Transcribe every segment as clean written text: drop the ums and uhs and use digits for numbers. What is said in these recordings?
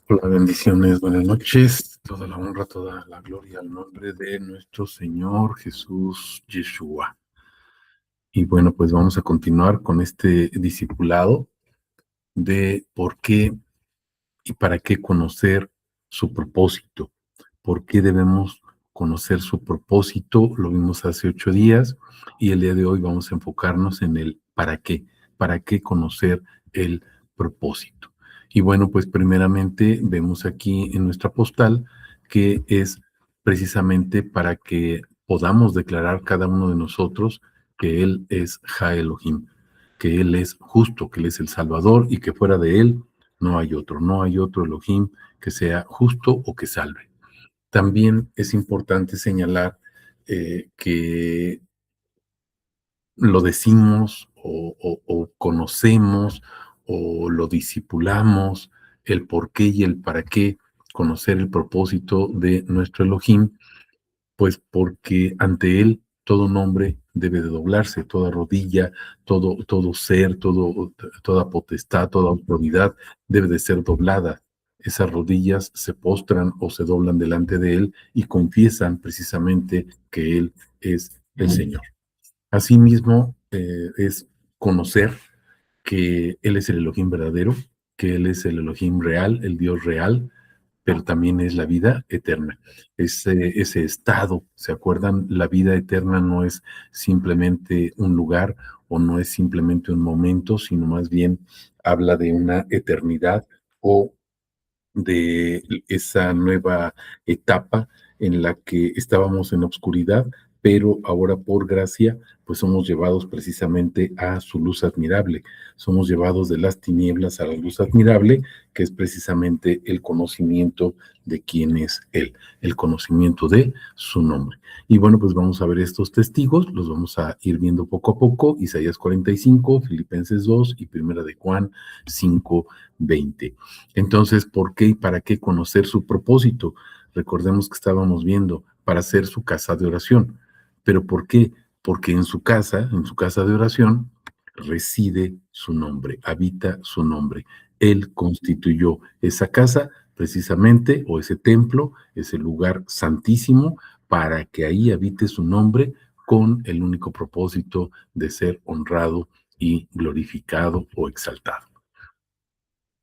Hola, bendiciones, buenas noches. Toda la honra, toda la gloria al nombre de nuestro Señor Jesús Yeshua. Y bueno, pues vamos a continuar con este discipulado de por qué y para qué conocer su propósito. ¿Por qué debemos conocer su propósito? Lo vimos hace 8 días y el día de hoy vamos a enfocarnos en el para qué conocer el propósito. Y bueno, pues primeramente vemos aquí en nuestra postal que es precisamente para que podamos declarar cada uno de nosotros que Él es Ja Elohim, que Él es justo, que Él es el Salvador y que fuera de Él no hay otro Elohim que sea justo o que salve. También es importante señalar que lo decimos o conocemos o lo discipulamos, el por qué y el para qué, conocer el propósito de nuestro Elohim, pues porque ante él todo nombre debe de doblarse, toda rodilla, todo ser, toda potestad, toda autoridad debe de ser doblada. Esas rodillas se postran o se doblan delante de él y confiesan precisamente que él es el Señor. Asimismo, es conocer que él es el Elohim verdadero, que él es el Elohim real, el Dios real, pero también es la vida eterna. Ese estado, ¿se acuerdan? La vida eterna no es simplemente un lugar o no es simplemente un momento, sino más bien habla de una eternidad o de esa nueva etapa en la que estábamos en obscuridad, pero ahora por gracia, pues somos llevados precisamente a su luz admirable. Somos llevados de las tinieblas a la luz admirable, que es precisamente el conocimiento de quién es Él, el conocimiento de su nombre. Y bueno, pues vamos a ver estos testigos, los vamos a ir viendo poco a poco, Isaías 45, Filipenses 2 y Primera de Juan 5, 20. Entonces, ¿por qué y para qué conocer su propósito? Recordemos que estábamos viendo para hacer su casa de oración. ¿Pero por qué? Porque en su casa de oración, reside su nombre, habita su nombre. Él constituyó esa casa precisamente, o ese templo, ese lugar santísimo, para que ahí habite su nombre con el único propósito de ser honrado y glorificado o exaltado.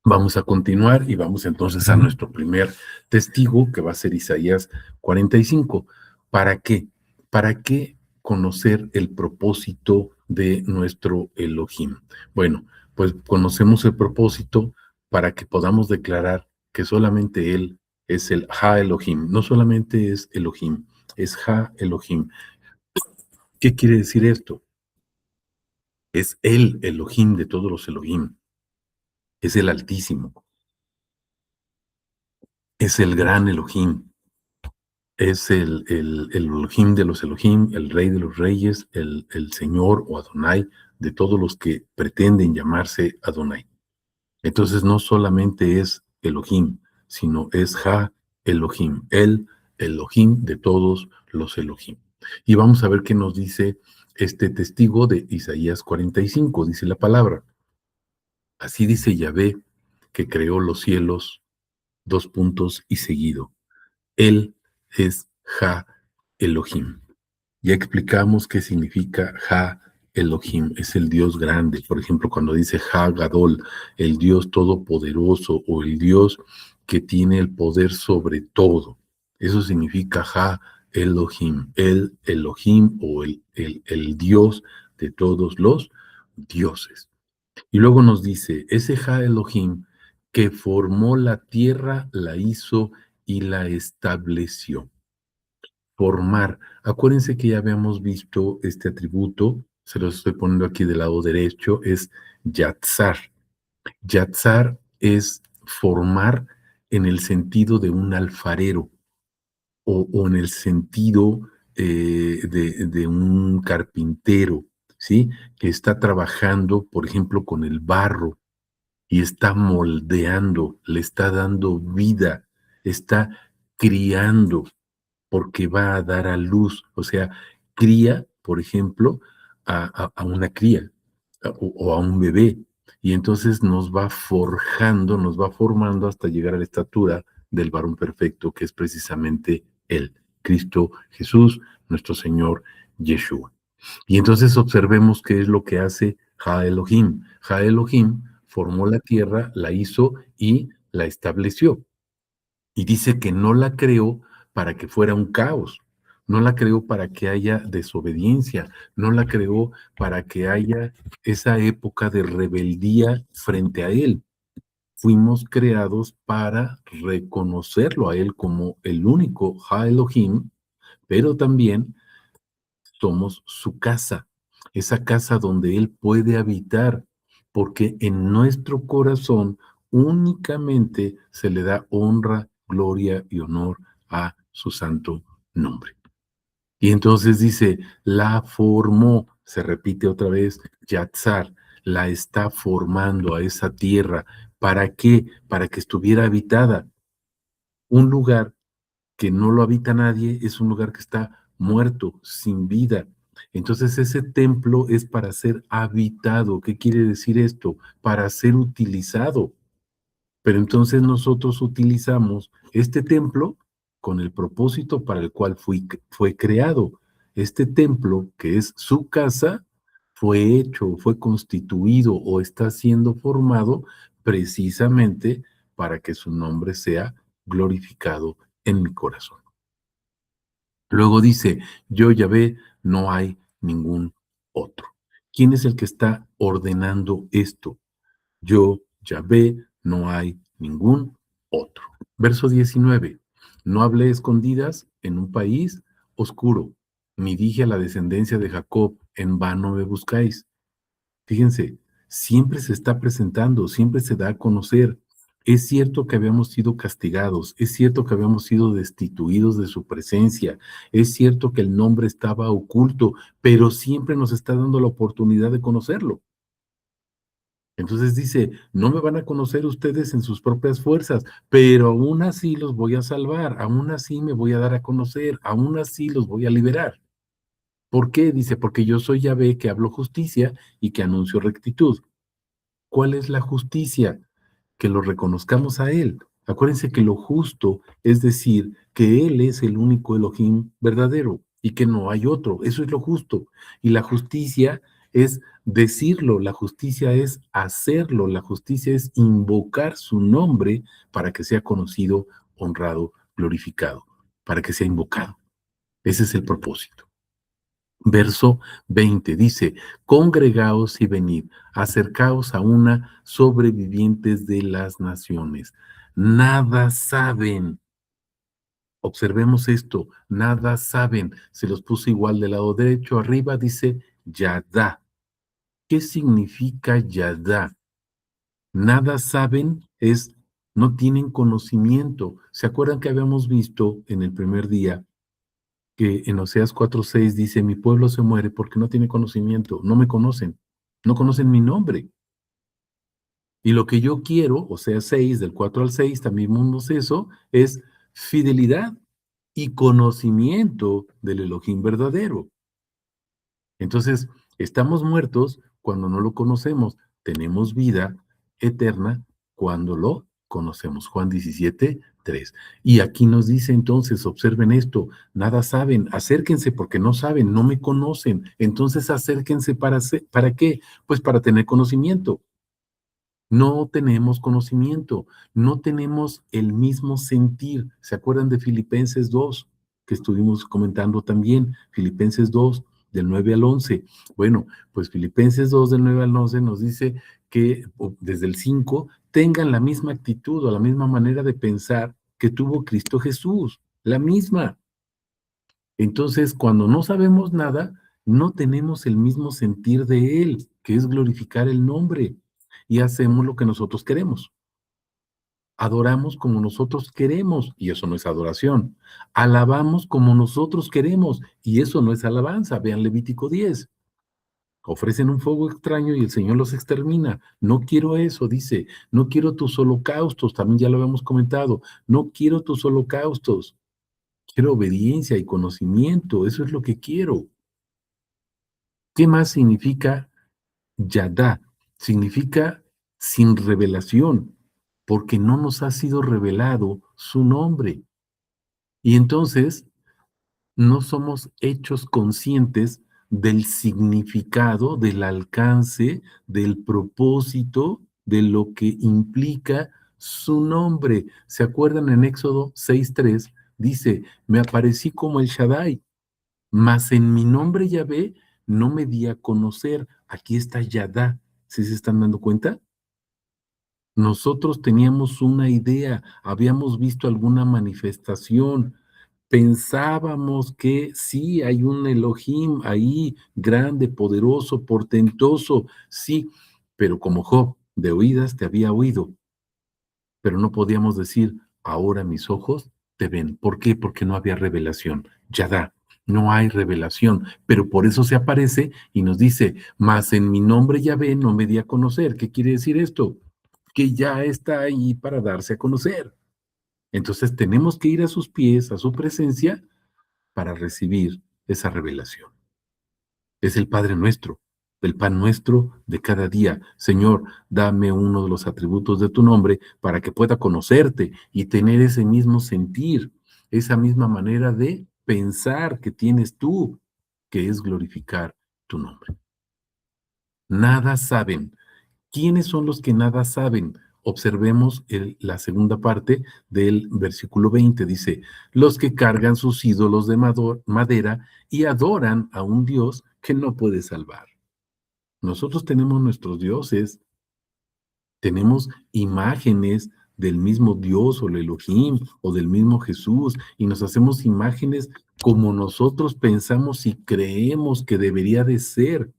Vamos a continuar y vamos entonces a nuestro primer testigo, que va a ser Isaías 45. ¿Para qué? ¿Para qué conocer el propósito de nuestro Elohim? Bueno, pues conocemos el propósito para que podamos declarar que solamente Él es el Ha Elohim. No solamente es Elohim, es Ha Elohim. ¿Qué quiere decir esto? Es el Elohim de todos los Elohim. Es el Altísimo. Es el gran Elohim. Es el Elohim de los Elohim, el Rey de los Reyes, el Señor o Adonai de todos los que pretenden llamarse Adonai. Entonces no solamente es Elohim, sino es Ha Elohim, el Elohim de todos los Elohim. Y vamos a ver qué nos dice este testigo de Isaías 45, dice la palabra. Así dice Yahvé, que creó los cielos, dos puntos y seguido. Él es Ha Elohim. Ya explicamos qué significa Ha Elohim. Es el Dios grande. Por ejemplo, cuando dice Ha Gadol, el Dios todopoderoso o el Dios que tiene el poder sobre todo. Eso significa Ha Elohim. El Elohim o el Dios de todos los dioses. Y luego nos dice, ese Ha Elohim que formó la tierra, la hizo y la estableció. Formar. Acuérdense que ya habíamos visto este atributo, se lo estoy poniendo aquí del lado derecho, es Yatzar. Yatzar es formar en el sentido de un alfarero o en el sentido de un carpintero, ¿sí? Que está trabajando, por ejemplo, con el barro y está moldeando, le está dando vida, está criando, porque va a dar a luz, o sea, cría, por ejemplo, a una cría o a un bebé, y entonces nos va forjando, nos va formando hasta llegar a la estatura del varón perfecto, que es precisamente Él, Cristo Jesús, nuestro Señor Yeshua. Y entonces observemos qué es lo que hace Ha Elohim. Ha Elohim formó la tierra, la hizo y la estableció. Y dice que no la creó para que fuera un caos, no la creó para que haya desobediencia, no la creó para que haya esa época de rebeldía frente a Él. Fuimos creados para reconocerlo a Él como el único Ha Elohim, pero también somos su casa, esa casa donde Él puede habitar, porque en nuestro corazón únicamente se le da honra, gloria y honor a su santo nombre. Y entonces dice, la formó, se repite otra vez, Yatzar, la está formando a esa tierra. ¿Para qué? Para que estuviera habitada. Un lugar que no lo habita nadie, es un lugar que está muerto, sin vida. Entonces ese templo es para ser habitado. ¿Qué quiere decir esto? Para ser utilizado. Pero entonces nosotros utilizamos este templo con el propósito para el cual fue creado. Este templo, que es su casa, fue hecho, fue constituido o está siendo formado precisamente para que su nombre sea glorificado en mi corazón. Luego dice, yo Yahvé, no hay ningún otro. ¿Quién es el que está ordenando esto? Yo Yahvé, no hay ningún otro. Verso 19. No hablé escondidas en un país oscuro, ni dije a la descendencia de Jacob, en vano me buscáis. Fíjense, siempre se está presentando, siempre se da a conocer. Es cierto que habíamos sido castigados, es cierto que habíamos sido destituidos de su presencia, es cierto que el nombre estaba oculto, pero siempre nos está dando la oportunidad de conocerlo. Entonces dice, no me van a conocer ustedes en sus propias fuerzas, pero aún así los voy a salvar, aún así me voy a dar a conocer, aún así los voy a liberar. ¿Por qué? Dice, porque yo soy Yahvé que hablo justicia y que anuncio rectitud. ¿Cuál es la justicia? Que lo reconozcamos a Él. Acuérdense que lo justo es decir que Él es el único Elohim verdadero y que no hay otro. Eso es lo justo. Y la justicia es decirlo, la justicia es hacerlo, la justicia es invocar su nombre para que sea conocido, honrado, glorificado, para que sea invocado. Ese es el propósito. Verso 20 dice, congregaos y venid, acercaos a una, sobrevivientes de las naciones. Nada saben. Observemos esto, nada saben. Se los puse igual del lado derecho, arriba dice Yadá. ¿Qué significa Yadá? Nada saben es, no tienen conocimiento. ¿Se acuerdan que habíamos visto en el primer día que en Oseas 4:6 dice, mi pueblo se muere porque no tiene conocimiento, no me conocen, no conocen mi nombre? Y lo que yo quiero, Oseas 6, del 4 al 6, también vimos eso, es fidelidad y conocimiento del Elohim verdadero. Entonces, estamos muertos cuando no lo conocemos, tenemos vida eterna cuando lo conocemos. Juan 17:3. Y aquí nos dice entonces, observen esto, nada saben, acérquense porque no saben, no me conocen. Entonces acérquense ¿para qué? Pues para tener conocimiento. No tenemos conocimiento, no tenemos el mismo sentir. ¿Se acuerdan de Filipenses 2, que estuvimos comentando también? Filipenses 2, del 9 al 11. Bueno, pues Filipenses 2, del 9 al 11 nos dice que desde el 5 tengan la misma actitud o la misma manera de pensar que tuvo Cristo Jesús, la misma. Entonces, cuando no sabemos nada, no tenemos el mismo sentir de Él, que es glorificar el nombre, y hacemos lo que nosotros queremos. Adoramos como nosotros queremos, y eso no es adoración. Alabamos como nosotros queremos, y eso no es alabanza. Vean Levítico 10. Ofrecen un fuego extraño y el Señor los extermina. No quiero eso, dice. No quiero tus holocaustos, también ya lo habíamos comentado. No quiero tus holocaustos. Quiero obediencia y conocimiento, eso es lo que quiero. ¿Qué más significa Yadá? Significa sin revelación, porque no nos ha sido revelado su nombre. Y entonces no somos hechos conscientes del significado, del alcance, del propósito, de lo que implica su nombre. ¿Se acuerdan en Éxodo 6:3? Dice, me aparecí como el Shaddai, mas en mi nombre Yahvé no me di a conocer. Aquí está Yadá. ¿Sí se están dando cuenta? Nosotros teníamos una idea, habíamos visto alguna manifestación, pensábamos que sí hay un Elohim ahí, grande, poderoso, portentoso, sí, pero como Job, de oídas te había oído, pero no podíamos decir, ahora mis ojos te ven. ¿Por qué? Porque no había revelación. Yadá, no hay revelación, pero por eso se aparece y nos dice, mas en mi nombre Yahvé no me di a conocer. ¿Qué quiere decir esto? Que ya está ahí para darse a conocer. Entonces tenemos que ir a sus pies, a su presencia, para recibir esa revelación. Es el Padre nuestro, el pan nuestro de cada día. Señor, dame uno de los atributos de tu nombre para que pueda conocerte y tener ese mismo sentir, esa misma manera de pensar que tienes tú, que es glorificar tu nombre. Nada saben. ¿Quiénes son los que nada saben? Observemos la segunda parte del versículo 20. Dice, los que cargan sus ídolos de madera y adoran a un Dios que no puede salvar. Nosotros tenemos nuestros dioses, tenemos imágenes del mismo Dios o el Elohim o del mismo Jesús y nos hacemos imágenes como nosotros pensamos y creemos que debería de ser.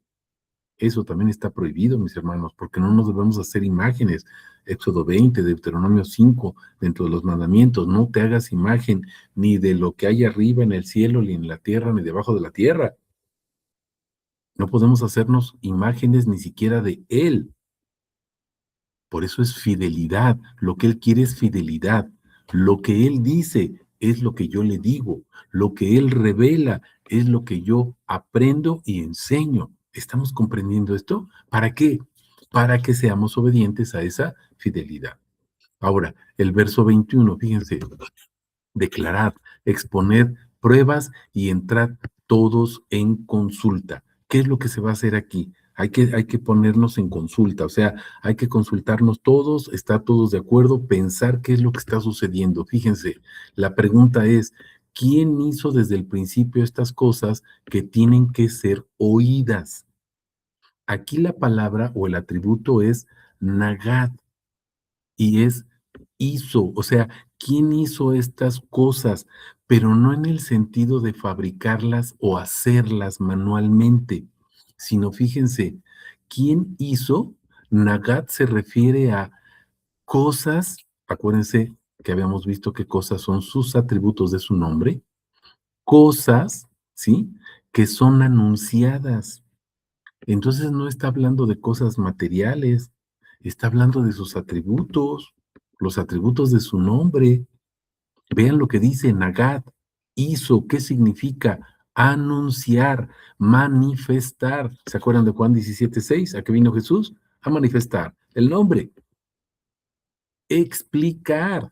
Eso también está prohibido, mis hermanos, porque no nos debemos hacer imágenes. Éxodo 20, Deuteronomio 5, dentro de los mandamientos, no te hagas imagen ni de lo que hay arriba en el cielo, ni en la tierra, ni debajo de la tierra. No podemos hacernos imágenes ni siquiera de Él. Por eso es fidelidad. Lo que Él quiere es fidelidad. Lo que Él dice es lo que yo le digo. Lo que Él revela es lo que yo aprendo y enseño. ¿Estamos comprendiendo esto? ¿Para qué? Para que seamos obedientes a esa fidelidad. Ahora, el verso 21, fíjense, declarad, exponed pruebas y entrad todos en consulta. ¿Qué es lo que se va a hacer aquí? Hay que ponernos en consulta, o sea, hay que consultarnos todos, estar todos de acuerdo, pensar qué es lo que está sucediendo. Fíjense, la pregunta es, ¿quién hizo desde el principio estas cosas que tienen que ser oídas? Aquí la palabra o el atributo es Nagad y es hizo, o sea, ¿quién hizo estas cosas? Pero no en el sentido de fabricarlas o hacerlas manualmente, sino fíjense, ¿quién hizo? Nagat se refiere a cosas, acuérdense que habíamos visto qué cosas son sus atributos de su nombre, cosas, ¿sí? Que son anunciadas. Entonces no está hablando de cosas materiales, está hablando de sus atributos, los atributos de su nombre. Vean lo que dice Nagat, hizo, ¿qué significa? Anunciar, manifestar. ¿Se acuerdan de Juan 17:6? ¿A qué vino Jesús? A manifestar el nombre, explicar.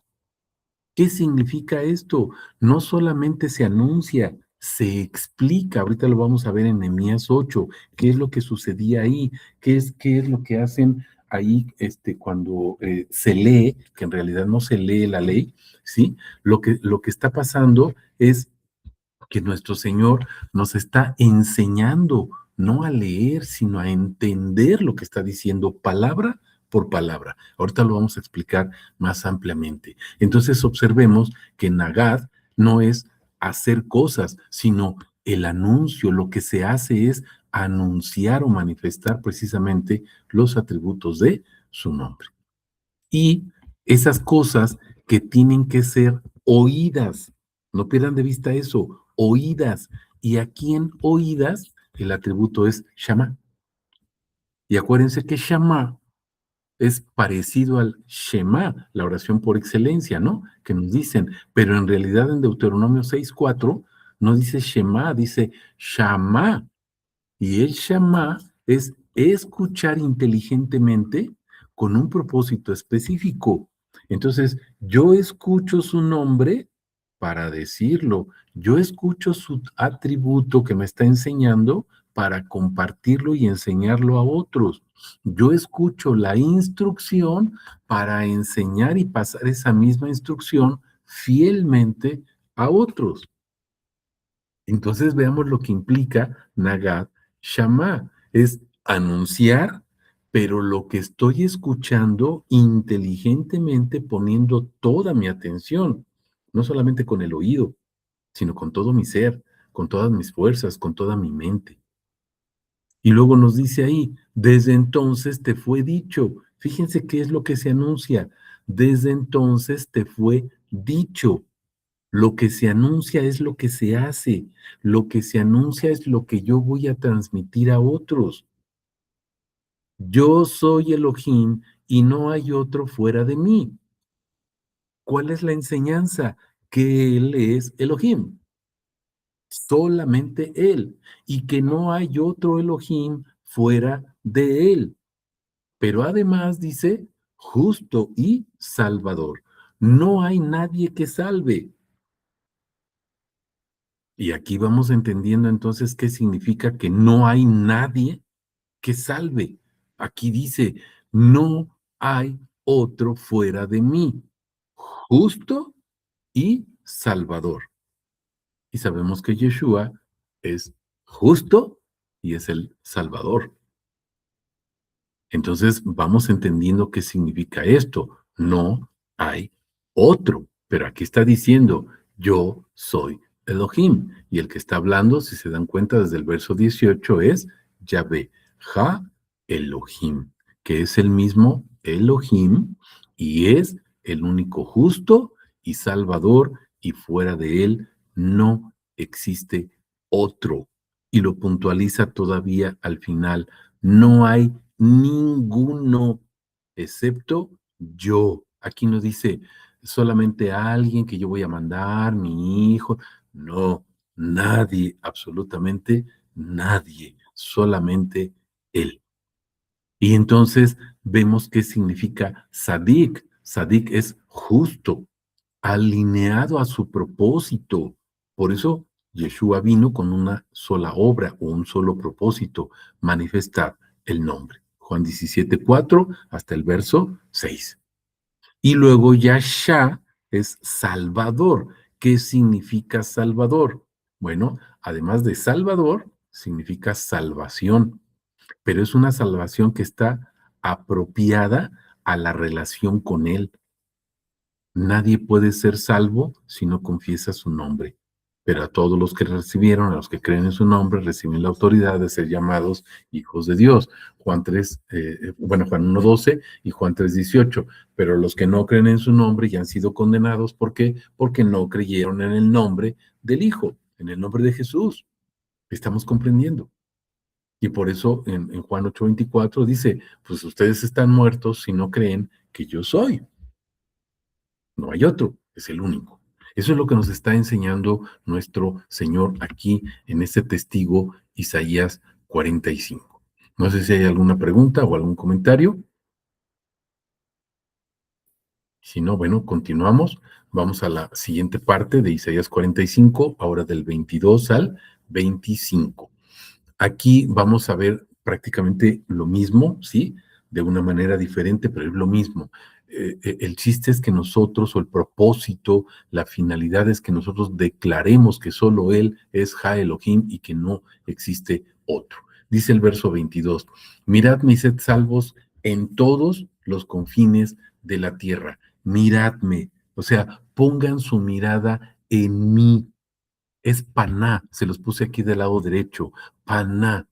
¿Qué significa esto? No solamente se anuncia, se explica. Ahorita lo vamos a ver en Nehemías 8, qué es lo que sucedía ahí, qué es lo que hacen ahí cuando se lee, que en realidad no se lee la ley, ¿sí? Lo que está pasando es que nuestro Señor nos está enseñando no a leer, sino a entender lo que está diciendo palabra por palabra. Ahorita lo vamos a explicar más ampliamente. Entonces observemos que Nagad no es hacer cosas, sino el anuncio. Lo que se hace es anunciar o manifestar precisamente los atributos de su nombre. Y esas cosas que tienen que ser oídas, no pierdan de vista eso, oídas. Y aquí en oídas, el atributo es Shama. Y acuérdense que Shama es parecido al Shema, la oración por excelencia, ¿no? Que nos dicen, pero en realidad en Deuteronomio 6:4 no dice Shema, dice Shama. Y el Shama es escuchar inteligentemente con un propósito específico. Entonces, yo escucho su nombre para decirlo, yo escucho su atributo que me está enseñando para compartirlo y enseñarlo a otros. Yo escucho la instrucción para enseñar y pasar esa misma instrucción fielmente a otros. Entonces veamos lo que implica Nagat Shama. Es anunciar, pero lo que estoy escuchando inteligentemente poniendo toda mi atención, no solamente con el oído, sino con todo mi ser, con todas mis fuerzas, con toda mi mente. Y luego nos dice ahí, desde entonces te fue dicho. Fíjense qué es lo que se anuncia. Desde entonces te fue dicho. Lo que se anuncia es lo que se hace. Lo que se anuncia es lo que yo voy a transmitir a otros. Yo soy Elohim y no hay otro fuera de mí. ¿Cuál es la enseñanza? Que Él es Elohim, solamente Él, y que no hay otro Elohim fuera de Él. Pero además dice, justo y salvador. No hay nadie que salve. Y aquí vamos entendiendo entonces qué significa que no hay nadie que salve. Aquí dice, no hay otro fuera de mí, justo y salvador. Y sabemos que Yeshua es justo y es el salvador. Entonces vamos entendiendo qué significa esto. No hay otro. Pero aquí está diciendo, yo soy Elohim. Y el que está hablando, si se dan cuenta desde el verso 18, es Yahvé, Ja Elohim, que es el mismo Elohim y es el único justo y salvador, y fuera de él no existe otro. Y lo puntualiza todavía al final, no hay ninguno excepto yo. Aquí no dice solamente alguien que yo voy a mandar, mi hijo. No, nadie, absolutamente nadie, solamente él. Y entonces vemos qué significa sadik. Sadik es justo, alineado a su propósito. Por eso Yeshua vino con una sola obra o un solo propósito, manifestar el nombre. Juan 17:4 hasta el verso 6. Y luego Yasha es Salvador. ¿Qué significa Salvador? Bueno, además de Salvador, significa salvación, pero es una salvación que está apropiada a la relación con Él. Nadie puede ser salvo si no confiesa su nombre. Pero a todos los que recibieron, a los que creen en su nombre, reciben la autoridad de ser llamados hijos de Dios. Juan 3, Juan 1:12 y Juan 3:18. Pero los que no creen en su nombre ya han sido condenados. ¿Por qué? Porque no creyeron en el nombre del Hijo, en el nombre de Jesús. Estamos comprendiendo. Y por eso en Juan 8:24 dice, pues ustedes están muertos si no creen que yo soy. No hay otro, es el único. Eso es lo que nos está enseñando nuestro Señor aquí en este testigo Isaías 45. No sé si hay alguna pregunta o algún comentario. Si no, bueno, continuamos. Vamos a la siguiente parte de Isaías 45, ahora del 22 al 25. Aquí vamos a ver prácticamente lo mismo, ¿sí? De una manera diferente, pero es lo mismo. El chiste es que nosotros, o el propósito, la finalidad es que nosotros declaremos que solo Él es Ja Elohim y que no existe otro. Dice el verso 22, miradme y sed salvos en todos los confines de la tierra. Miradme, o sea, pongan su mirada en mí. Es paná, se los puse aquí del lado derecho, paná.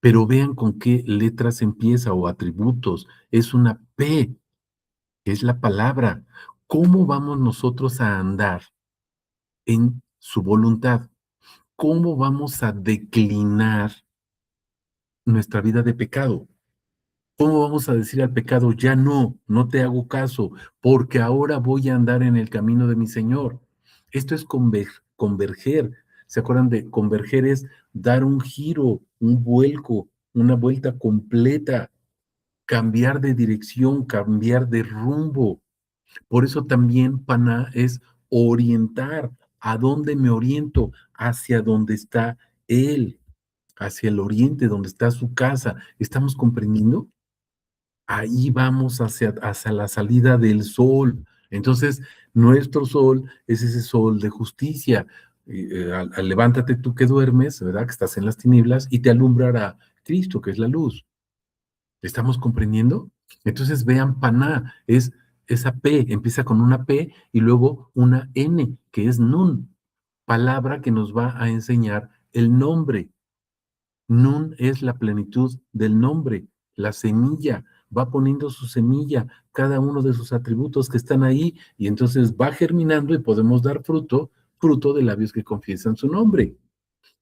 Pero vean con qué letras empieza o atributos. Es una P, que es la palabra. ¿Cómo vamos nosotros a andar en su voluntad? ¿Cómo vamos a declinar nuestra vida de pecado? ¿Cómo vamos a decir al pecado, ya no, no te hago caso, porque ahora voy a andar en el camino de mi Señor? Esto es converger. ¿Se acuerdan de converger? Es dar un giro, un vuelco, una vuelta completa. cambiar de dirección, cambiar de rumbo. Por eso también Paná es orientar. ¿A dónde me oriento? Hacia donde está Él, hacia el oriente, donde está su casa. ¿Estamos comprendiendo? Ahí vamos hacia la salida del sol. Entonces, nuestro sol es ese sol de justicia. Levántate tú que duermes, ¿verdad? Que estás en las tinieblas y te alumbrará Cristo, que es la luz. ¿Estamos comprendiendo? Entonces vean, Paná es esa P, empieza con una P y luego una N, que es Nun, palabra que nos va a enseñar el nombre. Nun es la plenitud del nombre, la semilla, va poniendo su semilla, cada uno de sus atributos que están ahí, y entonces va germinando y podemos dar fruto, fruto de labios que confiesan su nombre.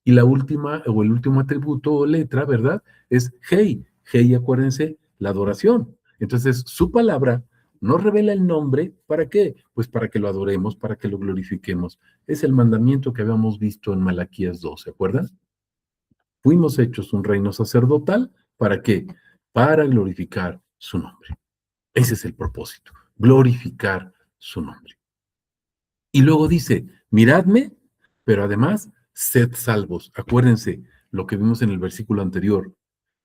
Y la última, o el último atributo o letra, ¿verdad? Es Hey. Hey, acuérdense, la adoración. Entonces, su palabra nos revela el nombre, ¿para qué? Pues para que lo adoremos, para que lo glorifiquemos. Es el mandamiento que habíamos visto en Malaquías 2, ¿se acuerdan? Fuimos hechos un reino sacerdotal, ¿para qué? Para glorificar su nombre. Ese es el propósito, glorificar su nombre. Y luego dice, miradme, pero además, sed salvos. Acuérdense lo que vimos en el versículo anterior.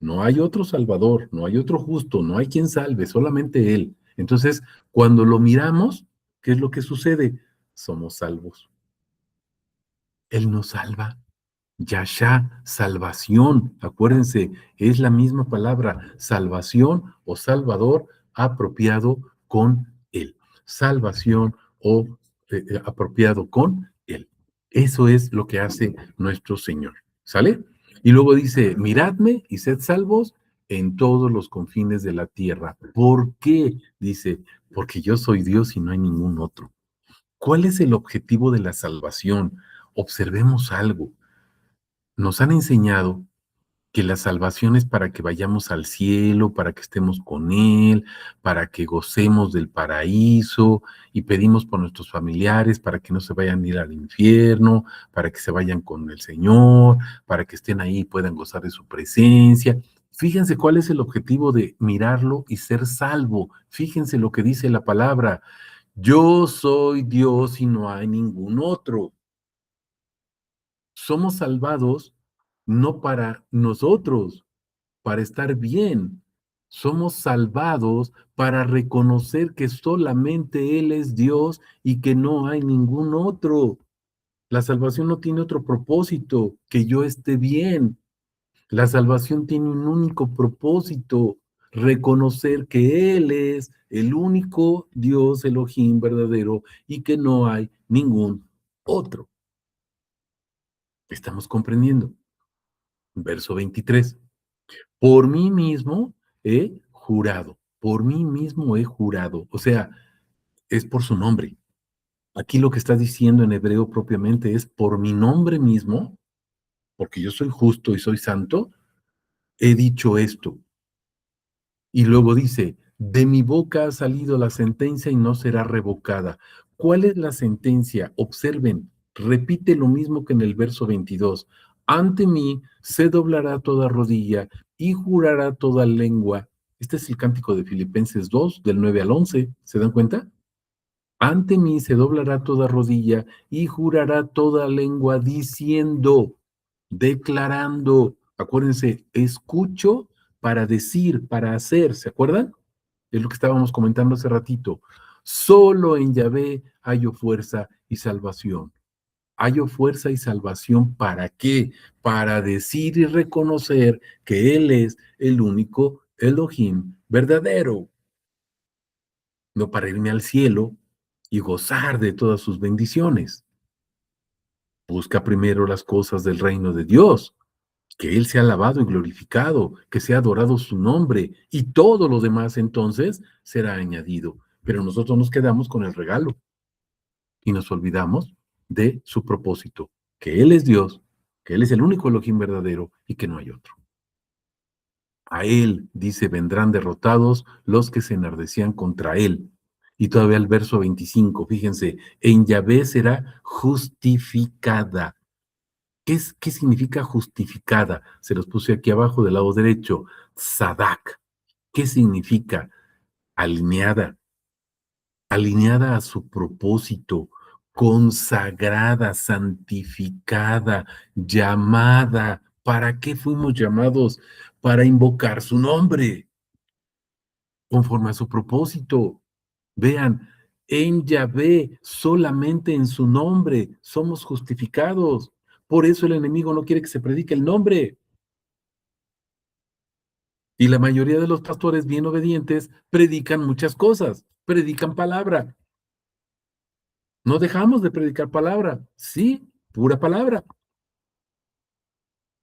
No hay otro salvador, no hay otro justo, no hay quien salve, solamente Él. Entonces, cuando lo miramos, ¿qué es lo que sucede? Somos salvos. Él nos salva. Yasha, salvación. Acuérdense, es la misma palabra, salvación o salvador apropiado con Él. Salvación o apropiado con Él. Eso es lo que hace nuestro Señor. ¿Sale? Y luego dice, miradme y sed salvos en todos los confines de la tierra. ¿Por qué? Dice, porque yo soy Dios y no hay ningún otro. ¿Cuál es el objetivo de la salvación? Observemos algo. Nos han enseñado que la salvación es para que vayamos al cielo, para que estemos con Él, para que gocemos del paraíso y pedimos por nuestros familiares para que no se vayan a ir al infierno, para que se vayan con el Señor, para que estén ahí y puedan gozar de su presencia. Fíjense cuál es el objetivo de mirarlo y ser salvo. Fíjense lo que dice la palabra. Yo soy Dios y no hay ningún otro. Somos salvados no para nosotros, para estar bien. Somos salvados para reconocer que solamente Él es Dios y que no hay ningún otro. La salvación no tiene otro propósito, que yo esté bien. La salvación tiene un único propósito, reconocer que Él es el único Dios Elohim verdadero y que no hay ningún otro. ¿Estamos comprendiendo? Verso 23. Por mí mismo he jurado, por mí mismo he jurado. O sea, es por su nombre. Aquí lo que está diciendo en hebreo propiamente es por mi nombre mismo, porque yo soy justo y soy santo, he dicho esto. Y luego dice, de mi boca ha salido la sentencia y no será revocada. ¿Cuál es la sentencia? Observen, repite lo mismo que en el verso 22. Ante mí se doblará toda rodilla y jurará toda lengua. Este es el cántico de Filipenses 2, del 9 al 11. ¿Se dan cuenta? Ante mí se doblará toda rodilla y jurará toda lengua diciendo, declarando. Acuérdense, escucho para decir, para hacer, ¿se acuerdan? Es lo que estábamos comentando hace ratito. Solo en Yahvé hallo fuerza y salvación. Hallo fuerza y salvación, ¿para qué? Para decir y reconocer que Él es el único Elohim verdadero, no para irme al cielo y gozar de todas sus bendiciones. Busca primero las cosas del reino de Dios, que Él sea alabado y glorificado, que sea adorado su nombre, y todo lo demás entonces será añadido. Pero nosotros nos quedamos con el regalo y nos olvidamos de su propósito, que Él es Dios, que Él es el único Elohim verdadero y que no hay otro. A Él, dice, vendrán derrotados los que se enardecían contra Él. Y todavía el verso 25, fíjense, en Yahvé será justificada. ¿Qué significa justificada? Se los puse aquí abajo del lado derecho. Sadak. ¿Qué significa? Alineada, alineada a su propósito, consagrada, santificada, llamada. ¿Para qué fuimos llamados? Para invocar su nombre, conforme a su propósito. Vean, en Yahvé, solamente en su nombre, somos justificados. Por eso el enemigo no quiere que se predique el nombre. Y la mayoría de los pastores bien obedientes predican muchas cosas, predican palabra. No dejamos de predicar palabra, sí, pura palabra,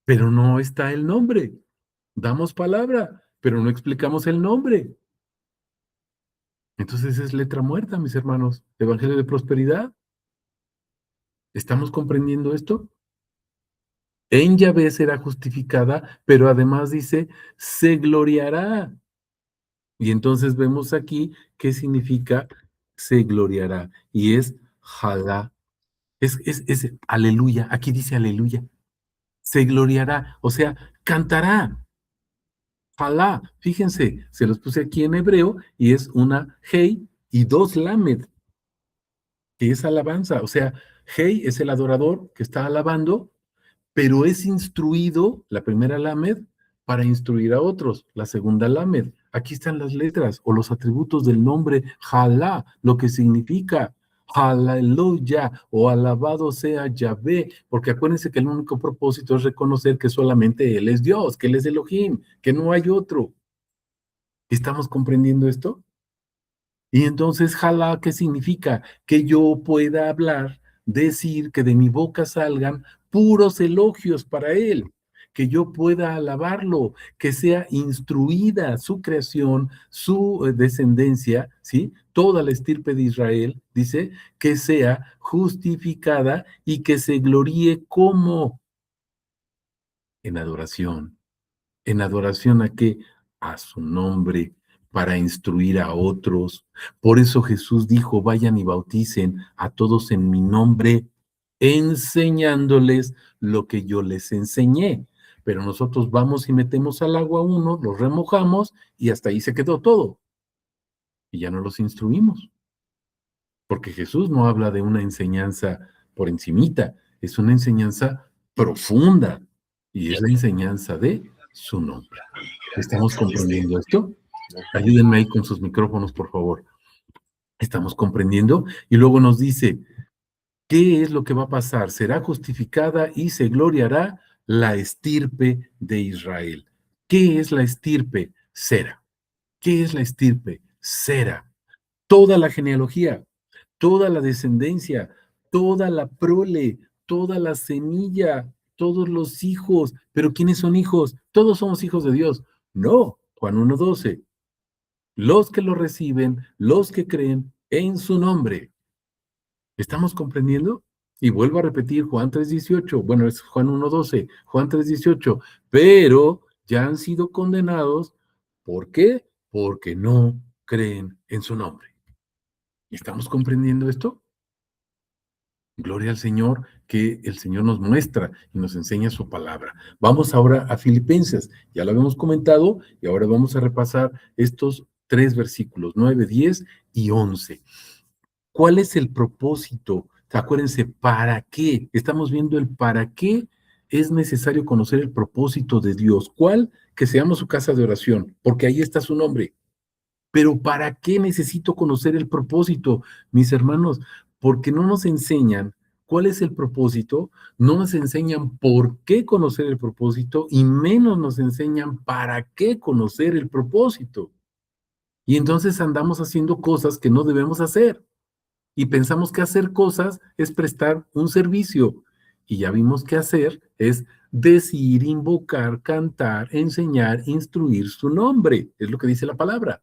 pero no está el nombre. Damos palabra, pero no explicamos el nombre. Entonces es letra muerta, mis hermanos. Evangelio de prosperidad. ¿Estamos comprendiendo esto? En Yahvé será justificada, pero además dice, se gloriará. Y entonces vemos aquí qué significa se gloriará. Y es jalá. Es aleluya. Aquí dice aleluya. Se gloriará, o sea, cantará. Jalá. Fíjense, se los puse aquí en hebreo y es una hey y dos lamed, que es alabanza. O sea, hey es el adorador que está alabando, pero es instruido, la primera lamed, para instruir a otros, la segunda lamed. Aquí están las letras o los atributos del nombre Jalá, lo que significa Aleluya o alabado sea Yahvé, porque acuérdense que el único propósito es reconocer que solamente Él es Dios, que Él es Elohim, que no hay otro. ¿Estamos comprendiendo esto? Y entonces, jalá, ¿qué significa? Que yo pueda hablar, decir, que de mi boca salgan puros elogios para Él, que yo pueda alabarlo, que sea instruida su creación, su descendencia, ¿sí? Toda la estirpe de Israel, dice, que sea justificada y que se gloríe como en adoración. ¿En adoración a qué? A su nombre, para instruir a otros. Por eso Jesús dijo, vayan y bauticen a todos en mi nombre, enseñándoles lo que yo les enseñé. Pero nosotros vamos y metemos al agua uno, los remojamos y hasta ahí se quedó todo. Y ya no los instruimos. Porque Jesús no habla de una enseñanza por encimita, es una enseñanza profunda. Y es la enseñanza de su nombre. ¿Estamos comprendiendo esto? Ayúdenme ahí con sus micrófonos, por favor. ¿Estamos comprendiendo? Y luego nos dice, ¿qué es lo que va a pasar? Será justificada y se gloriará la estirpe de Israel. ¿Qué es la estirpe? Sera. ¿Qué es la estirpe? Sera. Toda la genealogía, toda la descendencia, toda la prole, toda la semilla, todos los hijos. ¿Pero quiénes son hijos? Todos somos hijos de Dios. No, Juan 1:12. Los que lo reciben, los que creen en su nombre. ¿Estamos comprendiendo? Y vuelvo a repetir Juan 3:18, bueno, es Juan 1:12, Juan 3:18, pero ya han sido condenados. ¿Por qué? Porque no creen en su nombre. ¿Estamos comprendiendo esto? Gloria al Señor, que el Señor nos muestra y nos enseña su palabra. Vamos ahora a Filipenses, ya lo habíamos comentado y ahora vamos a repasar estos 3 versículos, 9, 10 y 11. ¿Cuál es el propósito? Acuérdense, ¿para qué? Estamos viendo el para qué es necesario conocer el propósito de Dios. ¿Cuál? Que seamos su casa de oración, porque ahí está su nombre. Pero ¿para qué necesito conocer el propósito, mis hermanos? Porque no nos enseñan cuál es el propósito, no nos enseñan por qué conocer el propósito y menos nos enseñan para qué conocer el propósito. Y entonces andamos haciendo cosas que no debemos hacer y pensamos que hacer cosas es prestar un servicio. Y ya vimos que hacer es decir, invocar, cantar, enseñar, instruir su nombre. Es lo que dice la palabra.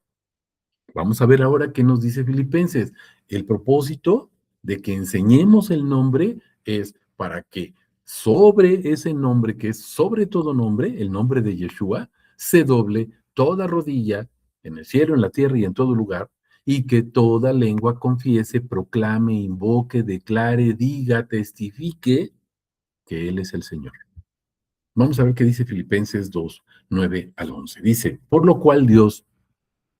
Vamos a ver ahora qué nos dice Filipenses. El propósito de que enseñemos el nombre es para que sobre ese nombre, que es sobre todo nombre, el nombre de Yeshua, se doble toda rodilla en el cielo, en la tierra y en todo lugar, y que toda lengua confiese, proclame, invoque, declare, diga, testifique que Él es el Señor. Vamos a ver qué dice Filipenses 2, 9 al 11. Dice, por lo cual Dios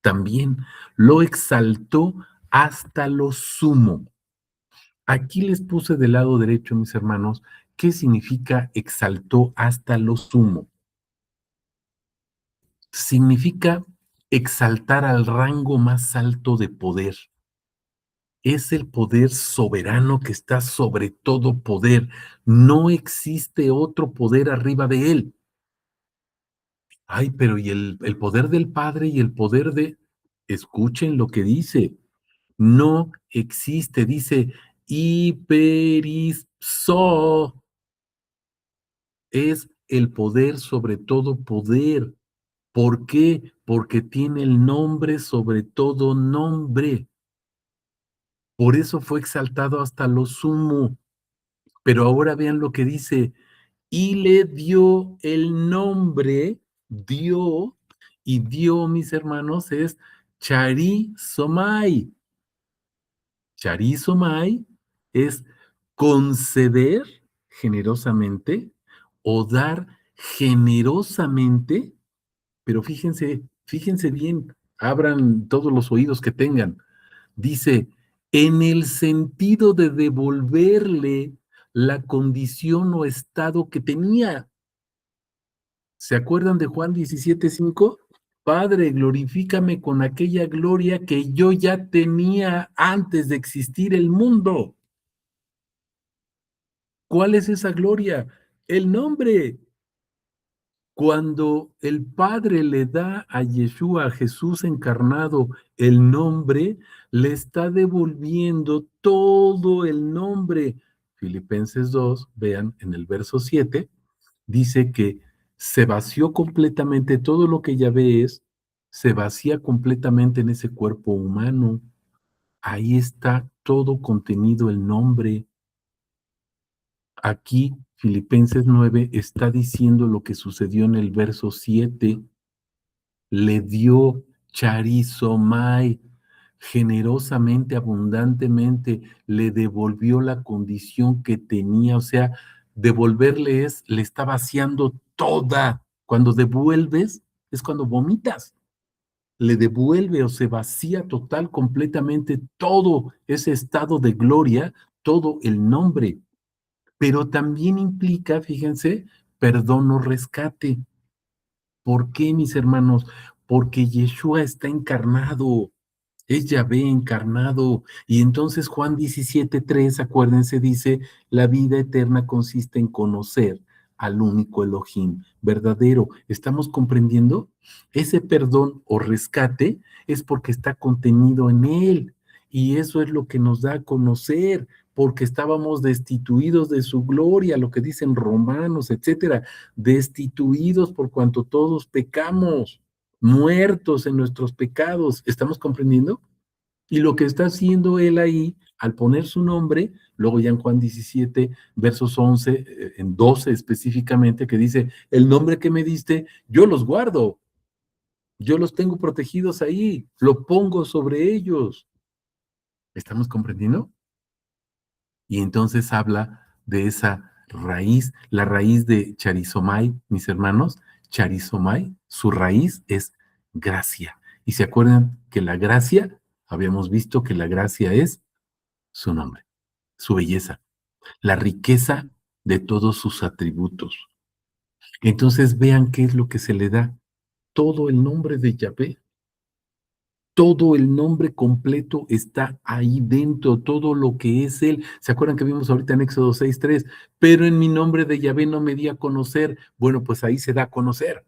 también lo exaltó hasta lo sumo. Aquí les puse del lado derecho, mis hermanos, ¿qué significa exaltó hasta lo sumo? Significa exaltar al rango más alto de poder. Es el poder soberano que está sobre todo poder. No existe otro poder arriba de él. Ay, pero ¿y el poder del Padre y el poder de... Escuchen lo que dice. No existe, dice, hiperizó. Es el poder sobre todo poder. ¿Por qué? Porque tiene el nombre sobre todo nombre. Por eso fue exaltado hasta lo sumo. Pero ahora vean lo que dice, y le dio el nombre, dio, y dio, mis hermanos, es Charizomai. Charizomai es conceder generosamente o dar generosamente, pero fíjense bien, abran todos los oídos que tengan. Dice, en el sentido de devolverle la condición o estado que tenía. ¿Se acuerdan de Juan 17:5? Padre, glorifícame con aquella gloria que yo ya tenía antes de existir el mundo. ¿Cuál es esa gloria? El nombre. Cuando el Padre le da a Yeshua, a Jesús encarnado, el nombre, le está devolviendo todo el nombre. Filipenses 2, vean en el verso 7, dice que se vació completamente todo lo que Yahvé es, se vacía completamente en ese cuerpo humano. Ahí está todo contenido el nombre. Aquí, Filipenses 9 está diciendo lo que sucedió en el verso 7. Le dio charizomai, generosamente, abundantemente, le devolvió la condición que tenía, o sea, devolverle es, le está vaciando toda. Cuando devuelves, es cuando vomitas. Le devuelve o se vacía total, completamente todo ese estado de gloria, todo el nombre. Pero también implica, fíjense, perdón o rescate. ¿Por qué, mis hermanos? Porque Yeshua está encarnado, es Yahvé encarnado. Y entonces Juan 17:3, acuérdense, dice, la vida eterna consiste en conocer al único Elohim verdadero. ¿Estamos comprendiendo? Ese perdón o rescate es porque está contenido en él. Y eso es lo que nos da a conocer, porque estábamos destituidos de su gloria, lo que dicen Romanos, etcétera, destituidos por cuanto todos pecamos, muertos en nuestros pecados. ¿Estamos comprendiendo? Y lo que está haciendo él ahí, al poner su nombre, luego ya en Juan 17, versos 11, en 12 específicamente, que dice, el nombre que me diste, yo los guardo, yo los tengo protegidos ahí, lo pongo sobre ellos. ¿Estamos comprendiendo? Y entonces habla de esa raíz, la raíz de Charizomai, mis hermanos, Charizomai, su raíz es gracia. Y se acuerdan que la gracia, habíamos visto que la gracia es su nombre, su belleza, la riqueza de todos sus atributos. Entonces vean qué es lo que se le da. Todo el nombre de Yahvé, todo el nombre completo está ahí dentro, todo lo que es Él. ¿Se acuerdan que vimos ahorita en Éxodo 6:3? Pero en mi nombre de Yahvé no me di a conocer. Bueno, pues ahí se da a conocer.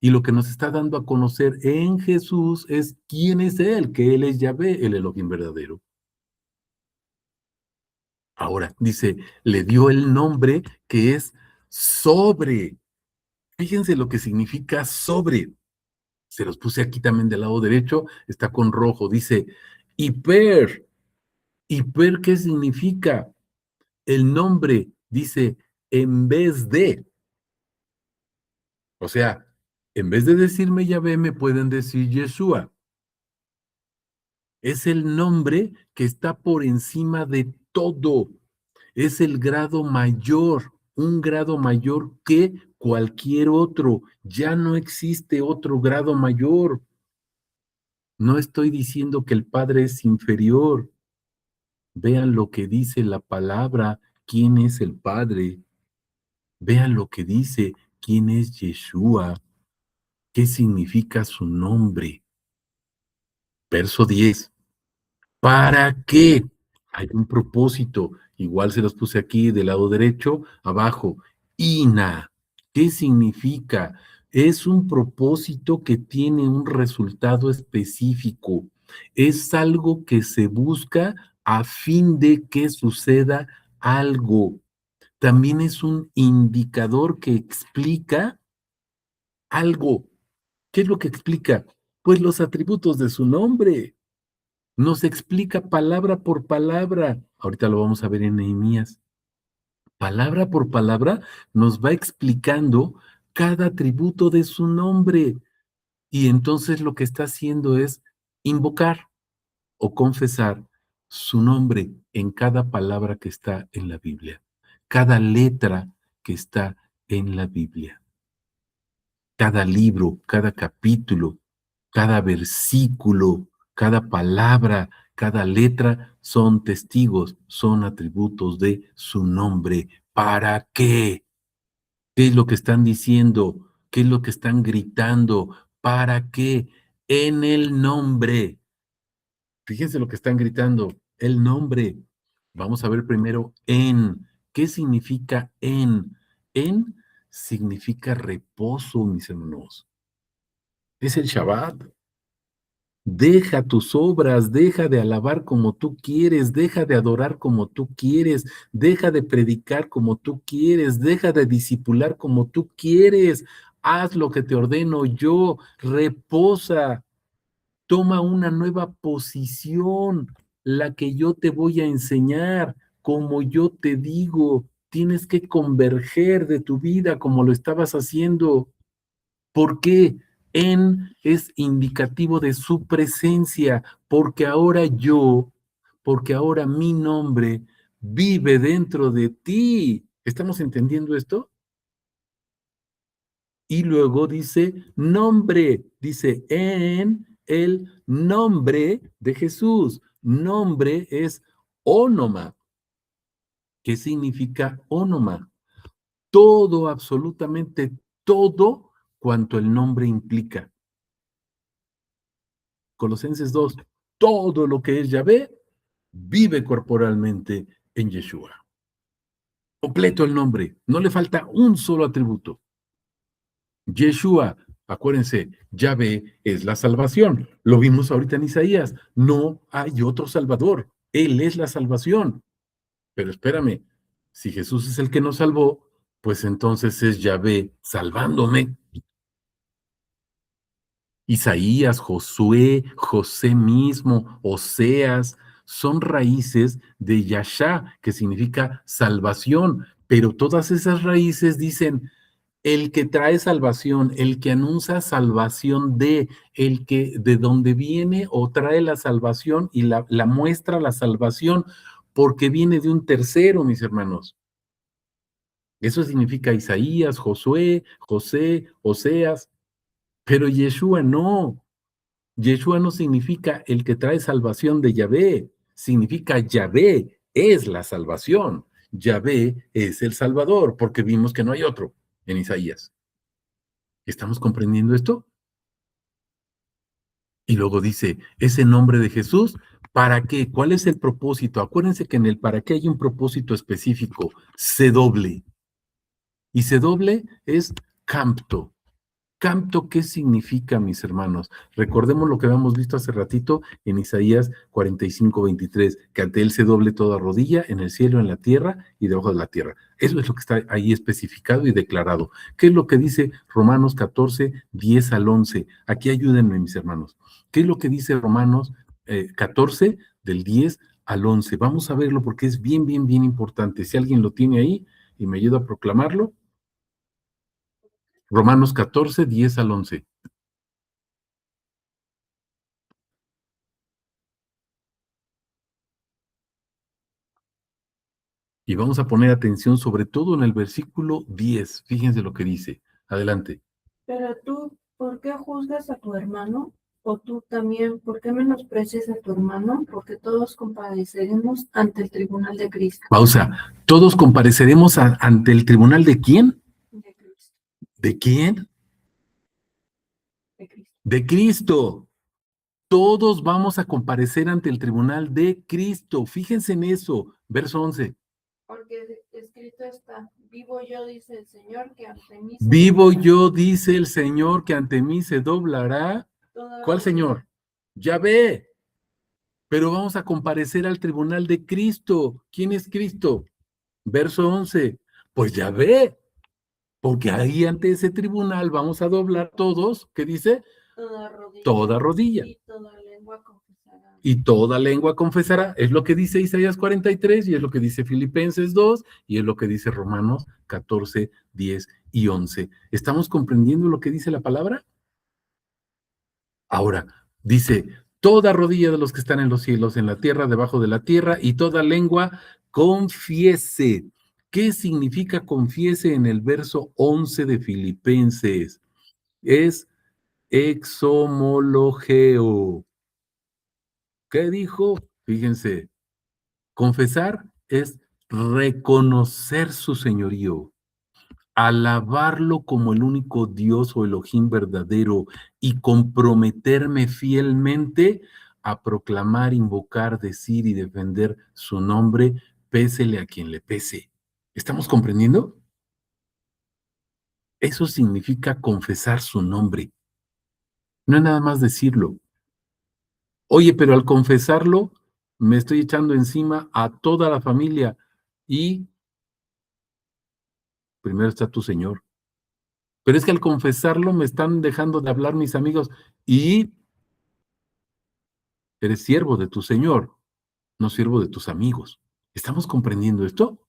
Y lo que nos está dando a conocer en Jesús es quién es Él, que Él es Yahvé, el Elohim verdadero. Ahora, dice, le dio el nombre que es sobre. Fíjense lo que significa sobre. Se los puse aquí también del lado derecho, está con rojo. Dice, hiper. ¿Hiper qué significa? El nombre dice, en vez de. O sea, en vez de decirme Yahvé, me pueden decir Yeshua. Es el nombre que está por encima de todo. Es el grado mayor, un grado mayor que cualquier otro. Ya no existe otro grado mayor. No estoy diciendo que el Padre es inferior. Vean lo que dice la palabra, quién es el Padre. Vean lo que dice, quién es Yeshua, qué significa su nombre. Verso 10. ¿Para qué? Hay un propósito. Igual se los puse aquí del lado derecho, abajo. Ina. ¿Qué significa? Es un propósito que tiene un resultado específico. Es algo que se busca a fin de que suceda algo. También es un indicador que explica algo. ¿Qué es lo que explica? Pues los atributos de su nombre. Nos explica palabra por palabra. Ahorita lo vamos a ver en Nehemías. Palabra por palabra nos va explicando cada atributo de su nombre. Y entonces lo que está haciendo es invocar o confesar su nombre en cada palabra que está en la Biblia, cada letra que está en la Biblia, cada libro, cada capítulo, cada versículo, cada palabra, cada letra son testigos, son atributos de su nombre. ¿Para qué? ¿Qué es lo que están diciendo? ¿Qué es lo que están gritando? ¿Para qué? En el nombre. Fíjense lo que están gritando, el nombre. Vamos a ver primero en. ¿Qué significa en? En significa reposo, mis hermanos. Es el Shabbat. Deja tus obras, deja de alabar como tú quieres, deja de adorar como tú quieres, deja de predicar como tú quieres, deja de discipular como tú quieres. Haz lo que te ordeno yo, reposa, toma una nueva posición, la que yo te voy a enseñar, como yo te digo. Tienes que converger de tu vida como lo estabas haciendo. ¿Por qué? En es indicativo de su presencia, porque ahora mi nombre vive dentro de ti. ¿Estamos entendiendo esto? Y luego dice nombre, dice en el nombre de Jesús. Nombre es ónoma. ¿Qué significa ónoma? Todo, absolutamente todo cuanto el nombre implica. Colosenses 2, todo lo que es Yahvé vive corporalmente en Yeshua. Completo el nombre, no le falta un solo atributo. Yeshua, acuérdense, Yahvé es la salvación. Lo vimos ahorita en Isaías. No hay otro Salvador. Él es la salvación. Pero espérame, si Jesús es el que nos salvó, pues entonces es Yahvé salvándome. Isaías, Josué, José mismo, Oseas, son raíces de Yashá, que significa salvación, pero todas esas raíces dicen, el que trae salvación, el que anuncia salvación el que de donde viene o trae la salvación y la muestra la salvación, porque viene de un tercero, mis hermanos. Eso significa Isaías, Josué, José, Oseas, pero Yeshua no. Yeshua no significa el que trae salvación de Yahvé, significa Yahvé es la salvación. Yahvé es el Salvador, porque vimos que no hay otro en Isaías. ¿Estamos comprendiendo esto? Y luego dice, ese nombre de Jesús, ¿para qué? ¿Cuál es el propósito? Acuérdense que en el para qué hay un propósito específico, se doble. Y se doble es campto. Canto, ¿qué significa, mis hermanos? Recordemos lo que habíamos visto hace ratito en Isaías 45:23, que ante él se doble toda rodilla en el cielo, en la tierra y debajo de la tierra. Eso es lo que está ahí especificado y declarado. ¿Qué es lo que dice Romanos 14:10 al 11? Aquí ayúdenme, mis hermanos. ¿Qué es lo que dice Romanos 14, del 10 al 11? Vamos a verlo porque es bien, bien, bien importante. Si alguien lo tiene ahí y me ayuda a proclamarlo. Romanos 14:10 al 11. Y vamos a poner atención sobre todo en el versículo 10. Fíjense lo que dice. Adelante. Pero tú, ¿por qué juzgas a tu hermano? O tú también, ¿por qué menosprecias a tu hermano? Porque todos compareceremos ante el tribunal de Cristo. Pausa. ¿Todos compareceremos ante el tribunal de quién? De Cristo. ¿De quién? De Cristo. De Cristo. Todos vamos a comparecer ante el tribunal de Cristo. Fíjense en eso. Verso 11. Porque escrito está, vivo yo, dice el Señor, que ante mí se Vivo doblará yo, dice el Señor, que ante mí se doblará. toda ¿Cuál rodilla. Señor? Yahvé. Pero vamos a comparecer al tribunal de Cristo. ¿Quién es Cristo? Verso 11. Pues Yahvé. Porque ahí ante ese tribunal vamos a doblar todos. ¿Qué dice? Toda rodilla. Toda rodilla. Y toda lengua confesará. Y toda lengua confesará. Es lo que dice Isaías 43 y es lo que dice Filipenses 2 y es lo que dice Romanos 14, 10 y 11. ¿Estamos comprendiendo lo que dice la palabra? Ahora, dice, toda rodilla de los que están en los cielos, en la tierra, debajo de la tierra, y toda lengua confiese. ¿Qué significa confiese en el verso 11 de Filipenses? Es exomologeo. ¿Qué dijo? Fíjense, confesar es reconocer su señorío, alabarlo como el único Dios o Elohim verdadero y comprometerme fielmente a proclamar, invocar, decir y defender su nombre, pésele a quien le pese. ¿Estamos comprendiendo? Eso significa confesar su nombre. No es nada más decirlo. Oye, pero al confesarlo, me estoy echando encima a toda la familia y primero está tu Señor. Pero es que al confesarlo me están dejando de hablar mis amigos y eres siervo de tu Señor, no siervo de tus amigos. ¿Estamos comprendiendo esto?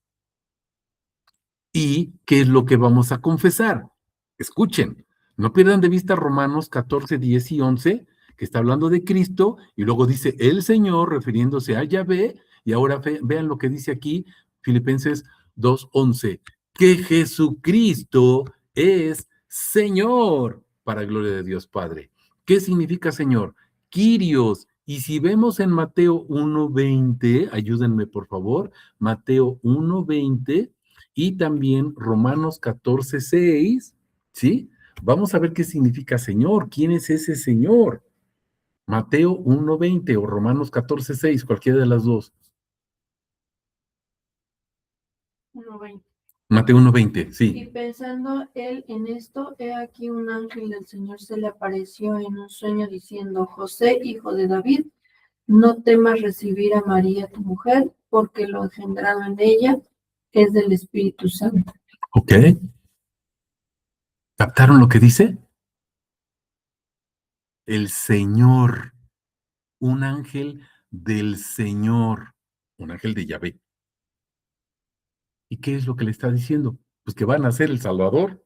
¿Y qué es lo que vamos a confesar? Escuchen, no pierdan de vista Romanos 14, 10 y 11, que está hablando de Cristo, y luego dice el Señor, refiriéndose a Yahvé, y ahora vean lo que dice aquí, Filipenses 2, 11, que Jesucristo es Señor, para gloria de Dios Padre. ¿Qué significa Señor? Kyrios. Y si vemos en Mateo 1:20, ayúdenme por favor, Mateo 1:20, y también Romanos 14:6, ¿sí? Vamos a ver qué significa Señor. ¿Quién es ese Señor? Mateo 1:20 o Romanos 14:6, cualquiera de las dos. 1:20. Mateo 1:20, Y sí. pensando él en esto, he aquí un ángel del Señor se le apareció en un sueño diciendo, José, hijo de David, no temas recibir a María tu mujer, porque lo engendrado en ella es del Espíritu Santo. ¿Ok? ¿Captaron lo que dice? El Señor, un ángel del Señor, un ángel de Yahvé. ¿Y qué es lo que le está diciendo? Pues que van a ser el Salvador,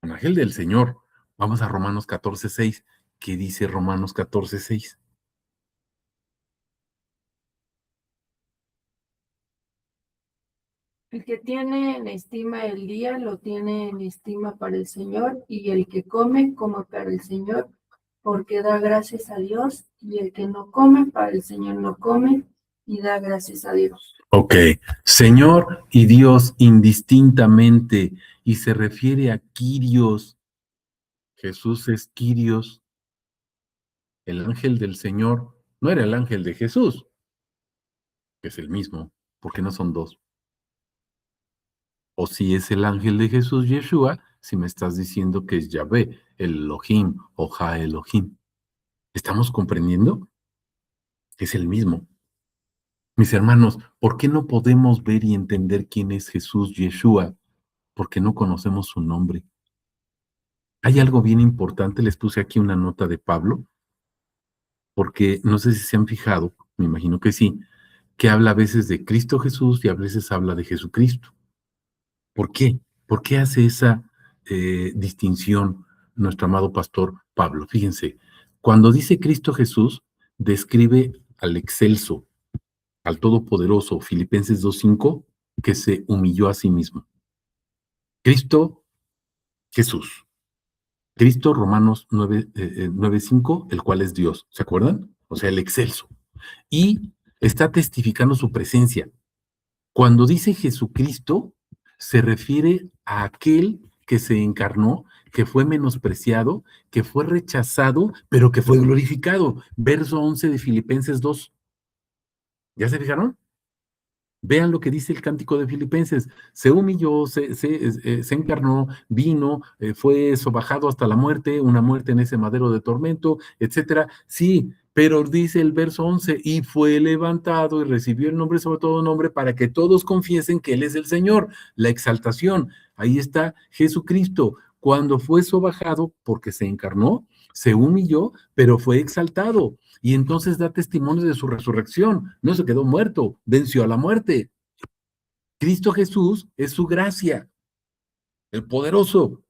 un ángel del Señor. Vamos a Romanos 14:6. ¿Qué dice Romanos 14:6? El que tiene en estima el día, lo tiene en estima para el Señor, y el que come, como para el Señor, porque da gracias a Dios, y el que no come, para el Señor no come, y da gracias a Dios. Ok, Señor y Dios indistintamente, y se refiere a Kyrios. Jesús es Kyrios, el ángel del Señor. No era el ángel de Jesús, que es el mismo, porque no son dos. O si es el ángel de Jesús, Yeshua, si me estás diciendo que es Yahvé, el Elohim o Ja Elohim. ¿Estamos comprendiendo? Es el mismo. Mis hermanos, ¿por qué no podemos ver y entender quién es Jesús, Yeshua? Porque no conocemos su nombre. Hay algo bien importante, les puse aquí una nota de Pablo, porque no sé si se han fijado, me imagino que sí, que habla a veces de Cristo Jesús y a veces habla de Jesucristo. ¿Por qué? ¿Por qué hace esa distinción nuestro amado pastor Pablo? Fíjense, cuando dice Cristo Jesús, describe al excelso, al todopoderoso, Filipenses 2:5, que se humilló a sí mismo. Cristo Jesús. Cristo, Romanos 9:5, el cual es Dios, ¿se acuerdan? O sea, el excelso. Y está testificando su presencia. Cuando dice Jesucristo, se refiere a aquel que se encarnó, que fue menospreciado, que fue rechazado, pero que fue glorificado. Verso 11 de Filipenses 2. ¿Ya se fijaron? Vean lo que dice el cántico de Filipenses. Se humilló, se encarnó, vino, fue sobajado hasta la muerte, una muerte en ese madero de tormento, etcétera. Sí, pero dice el verso 11, y fue levantado y recibió el nombre sobre todo nombre para que todos confiesen que Él es el Señor. La exaltación. Ahí está Jesucristo. Cuando fue sobajado, porque se encarnó, se humilló, pero fue exaltado. Y entonces da testimonio de su resurrección. No se quedó muerto, venció a la muerte. Cristo Jesús es su gracia, el poderoso.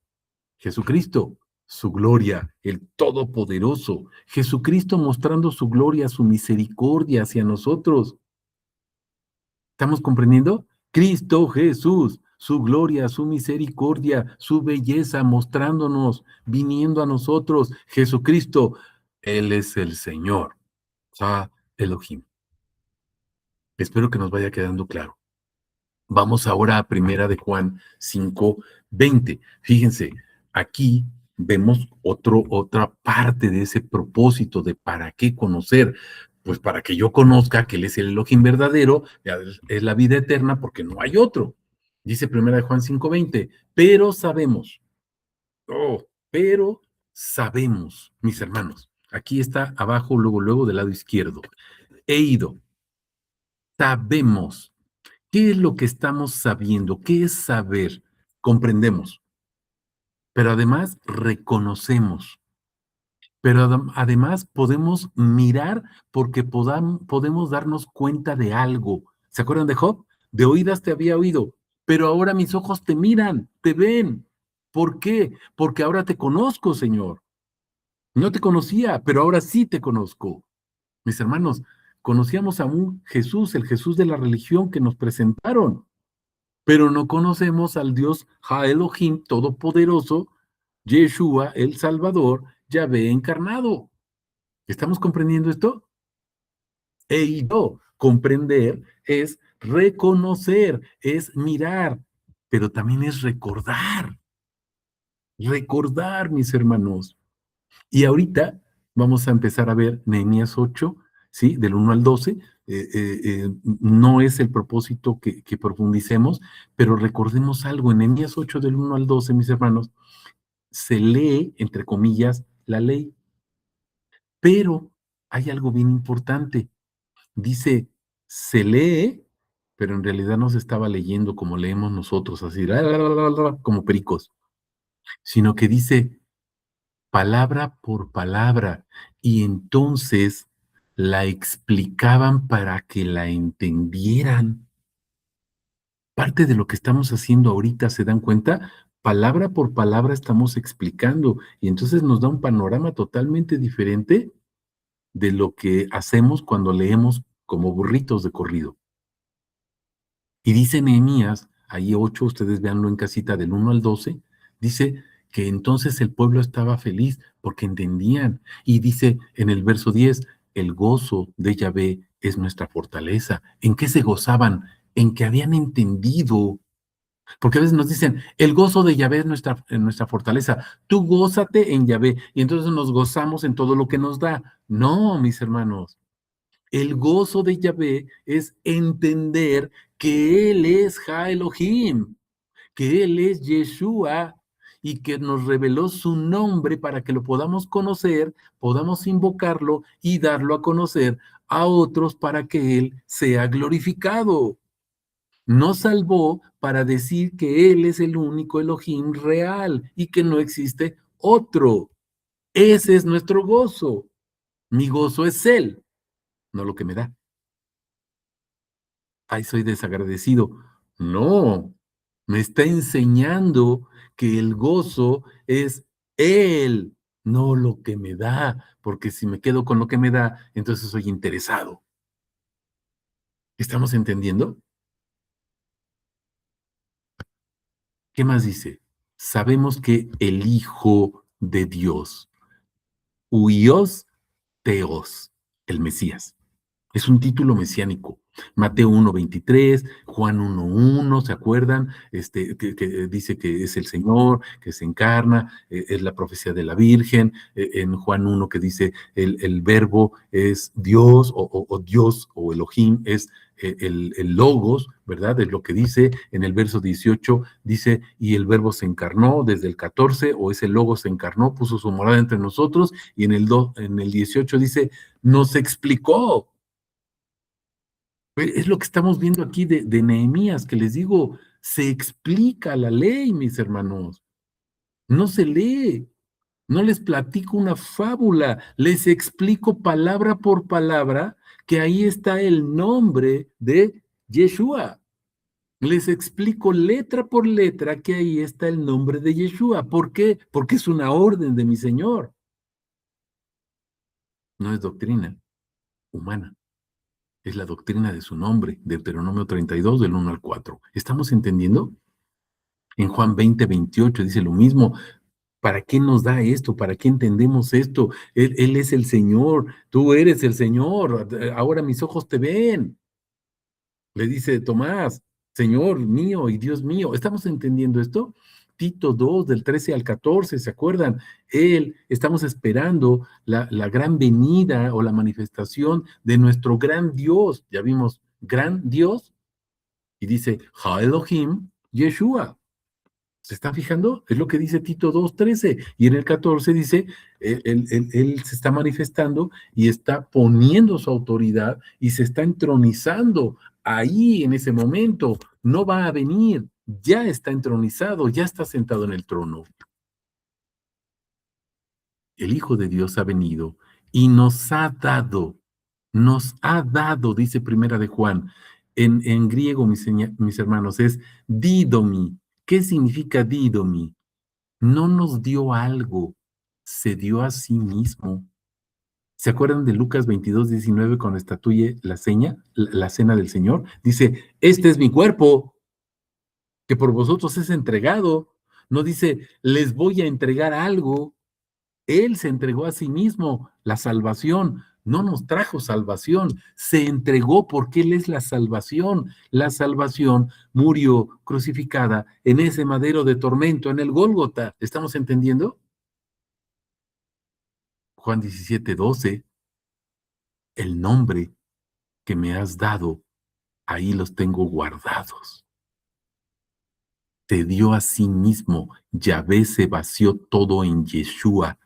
Jesucristo, su gloria, el todopoderoso. Jesucristo mostrando su gloria, su misericordia hacia nosotros. ¿Estamos comprendiendo? Cristo Jesús, su gloria, su misericordia, su belleza mostrándonos, viniendo a nosotros. Jesucristo, Él es el Señor. Sa Elohim. Espero que nos vaya quedando claro. Vamos ahora a Primera de Juan 5:20. Fíjense, aquí vemos otra parte de ese propósito de para qué conocer. Pues para que yo conozca que Él es el Elohim verdadero, es la vida eterna, porque no hay otro. Dice Primera de Juan 5:20, pero sabemos, pero sabemos, mis hermanos, aquí está abajo, luego del lado izquierdo, he ido, sabemos. ¿Qué es lo que estamos sabiendo? ¿Qué es saber? Comprendemos, pero además reconocemos, pero además podemos mirar porque podemos darnos cuenta de algo. ¿Se acuerdan de Job? De oídas te había oído, pero ahora mis ojos te miran, te ven. ¿Por qué? Porque ahora te conozco, Señor. No te conocía, pero ahora sí te conozco. Mis hermanos, conocíamos a un Jesús, el Jesús de la religión que nos presentaron, pero no conocemos al Dios Ha Elohim Todopoderoso, Yeshua, el Salvador, Yahvé encarnado. ¿Estamos comprendiendo esto? Comprender es reconocer, es mirar, pero también es recordar, mis hermanos. Y ahorita vamos a empezar a ver Nehemías 8, ¿sí? Del 1 al 12. No es el propósito que profundicemos, pero recordemos algo. En Nehemías 8, del 1 al 12, mis hermanos, se lee, entre comillas, la ley, pero hay algo bien importante. Dice, se lee, pero en realidad no se estaba leyendo como leemos nosotros, así, como pericos, sino que dice, palabra por palabra, y entonces la explicaban para que la entendieran. Parte de lo que estamos haciendo ahorita, ¿se dan cuenta? Palabra por palabra estamos explicando, y entonces nos da un panorama totalmente diferente de lo que hacemos cuando leemos como burritos de corrido. Y dice Nehemías, ahí 8, ustedes véanlo en casita del 1 al 12, dice que entonces el pueblo estaba feliz porque entendían. Y dice en el verso 10, el gozo de Yahvé es nuestra fortaleza. ¿En qué se gozaban? En que habían entendido. Porque a veces nos dicen, el gozo de Yahvé es nuestra fortaleza. Tú gózate en Yahvé. Y entonces nos gozamos en todo lo que nos da. No, mis hermanos. El gozo de Yahvé es entender que Él es Ha Elohim, que Él es Yeshua y que nos reveló su nombre para que lo podamos conocer, podamos invocarlo y darlo a conocer a otros para que Él sea glorificado. Nos salvó para decir que Él es el único Elohim real y que no existe otro. Ese es nuestro gozo. Mi gozo es Él, no lo que me da. Ay, soy desagradecido. No, me está enseñando que el gozo es Él, no lo que me da, porque si me quedo con lo que me da, entonces soy interesado. ¿Estamos entendiendo? ¿Qué más dice? Sabemos que el Hijo de Dios. Huios Teos, el Mesías. Es un título mesiánico. Mateo 1:23, Juan 1:1, ¿se acuerdan? Que dice que es el Señor, que se encarna, es la profecía de la Virgen. En Juan 1 que dice el verbo es Dios o Dios o Elohim es el logos, ¿verdad? Es lo que dice. En el verso 18 dice, y el verbo se encarnó desde el 14, o ese logos se encarnó, puso su morada entre nosotros, y en el 18 dice, nos explicó. Es lo que estamos viendo aquí de Nehemías, que les digo, se explica la ley, mis hermanos. No se lee, no les platico una fábula, les explico palabra por palabra que ahí está el nombre de Yeshua. Les explico letra por letra que ahí está el nombre de Yeshua. ¿Por qué? Porque es una orden de mi Señor. No es doctrina humana. Es la doctrina de su nombre, Deuteronomio 32, del 1 al 4. ¿Estamos entendiendo? En Juan 20:28 dice lo mismo. ¿Para qué nos da esto? ¿Para qué entendemos esto? Él es el Señor, tú eres el Señor, ahora mis ojos te ven. Le dice Tomás, Señor mío y Dios mío. ¿Estamos entendiendo esto? Tito 2, del 13 al 14, ¿se acuerdan? Estamos esperando la gran venida o la manifestación de nuestro gran Dios. Ya vimos, gran Dios, y dice, Ha Elohim, Yeshua. ¿Se están fijando? Es lo que dice Tito 2:13. Y en el 14 dice, él se está manifestando y está poniendo su autoridad y se está entronizando ahí en ese momento. No va a venir, ya está entronizado, ya está sentado en el trono. El Hijo de Dios ha venido y nos ha dado, dice Primera de Juan. En griego, mis hermanos, es didomi. ¿Qué significa didomi? No nos dio algo, se dio a sí mismo. ¿Se acuerdan de Lucas 22:19 cuando estatuye la seña, la cena del Señor? Dice, este es mi cuerpo, que por vosotros es entregado. No dice, les voy a entregar algo. Él se entregó a sí mismo, la salvación. No nos trajo salvación, se entregó porque Él es la salvación. La salvación murió crucificada en ese madero de tormento, en el Gólgota. ¿Estamos entendiendo? Juan 17:12, el nombre que me has dado, ahí los tengo guardados. Te dio a sí mismo, Yahvé se vació todo en Yeshua.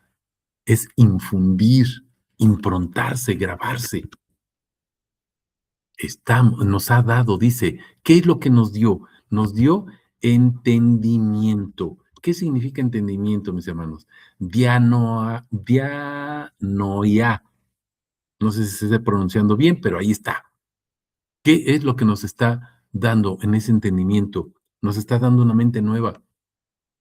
Es infundir, improntarse, grabarse. Nos ha dado, dice, ¿qué es lo que nos dio? Nos dio entendimiento. ¿Qué significa entendimiento, mis hermanos? Dianoia. No sé si se está pronunciando bien, pero ahí está. ¿Qué es lo que nos está dando en ese entendimiento? Nos está dando una mente nueva,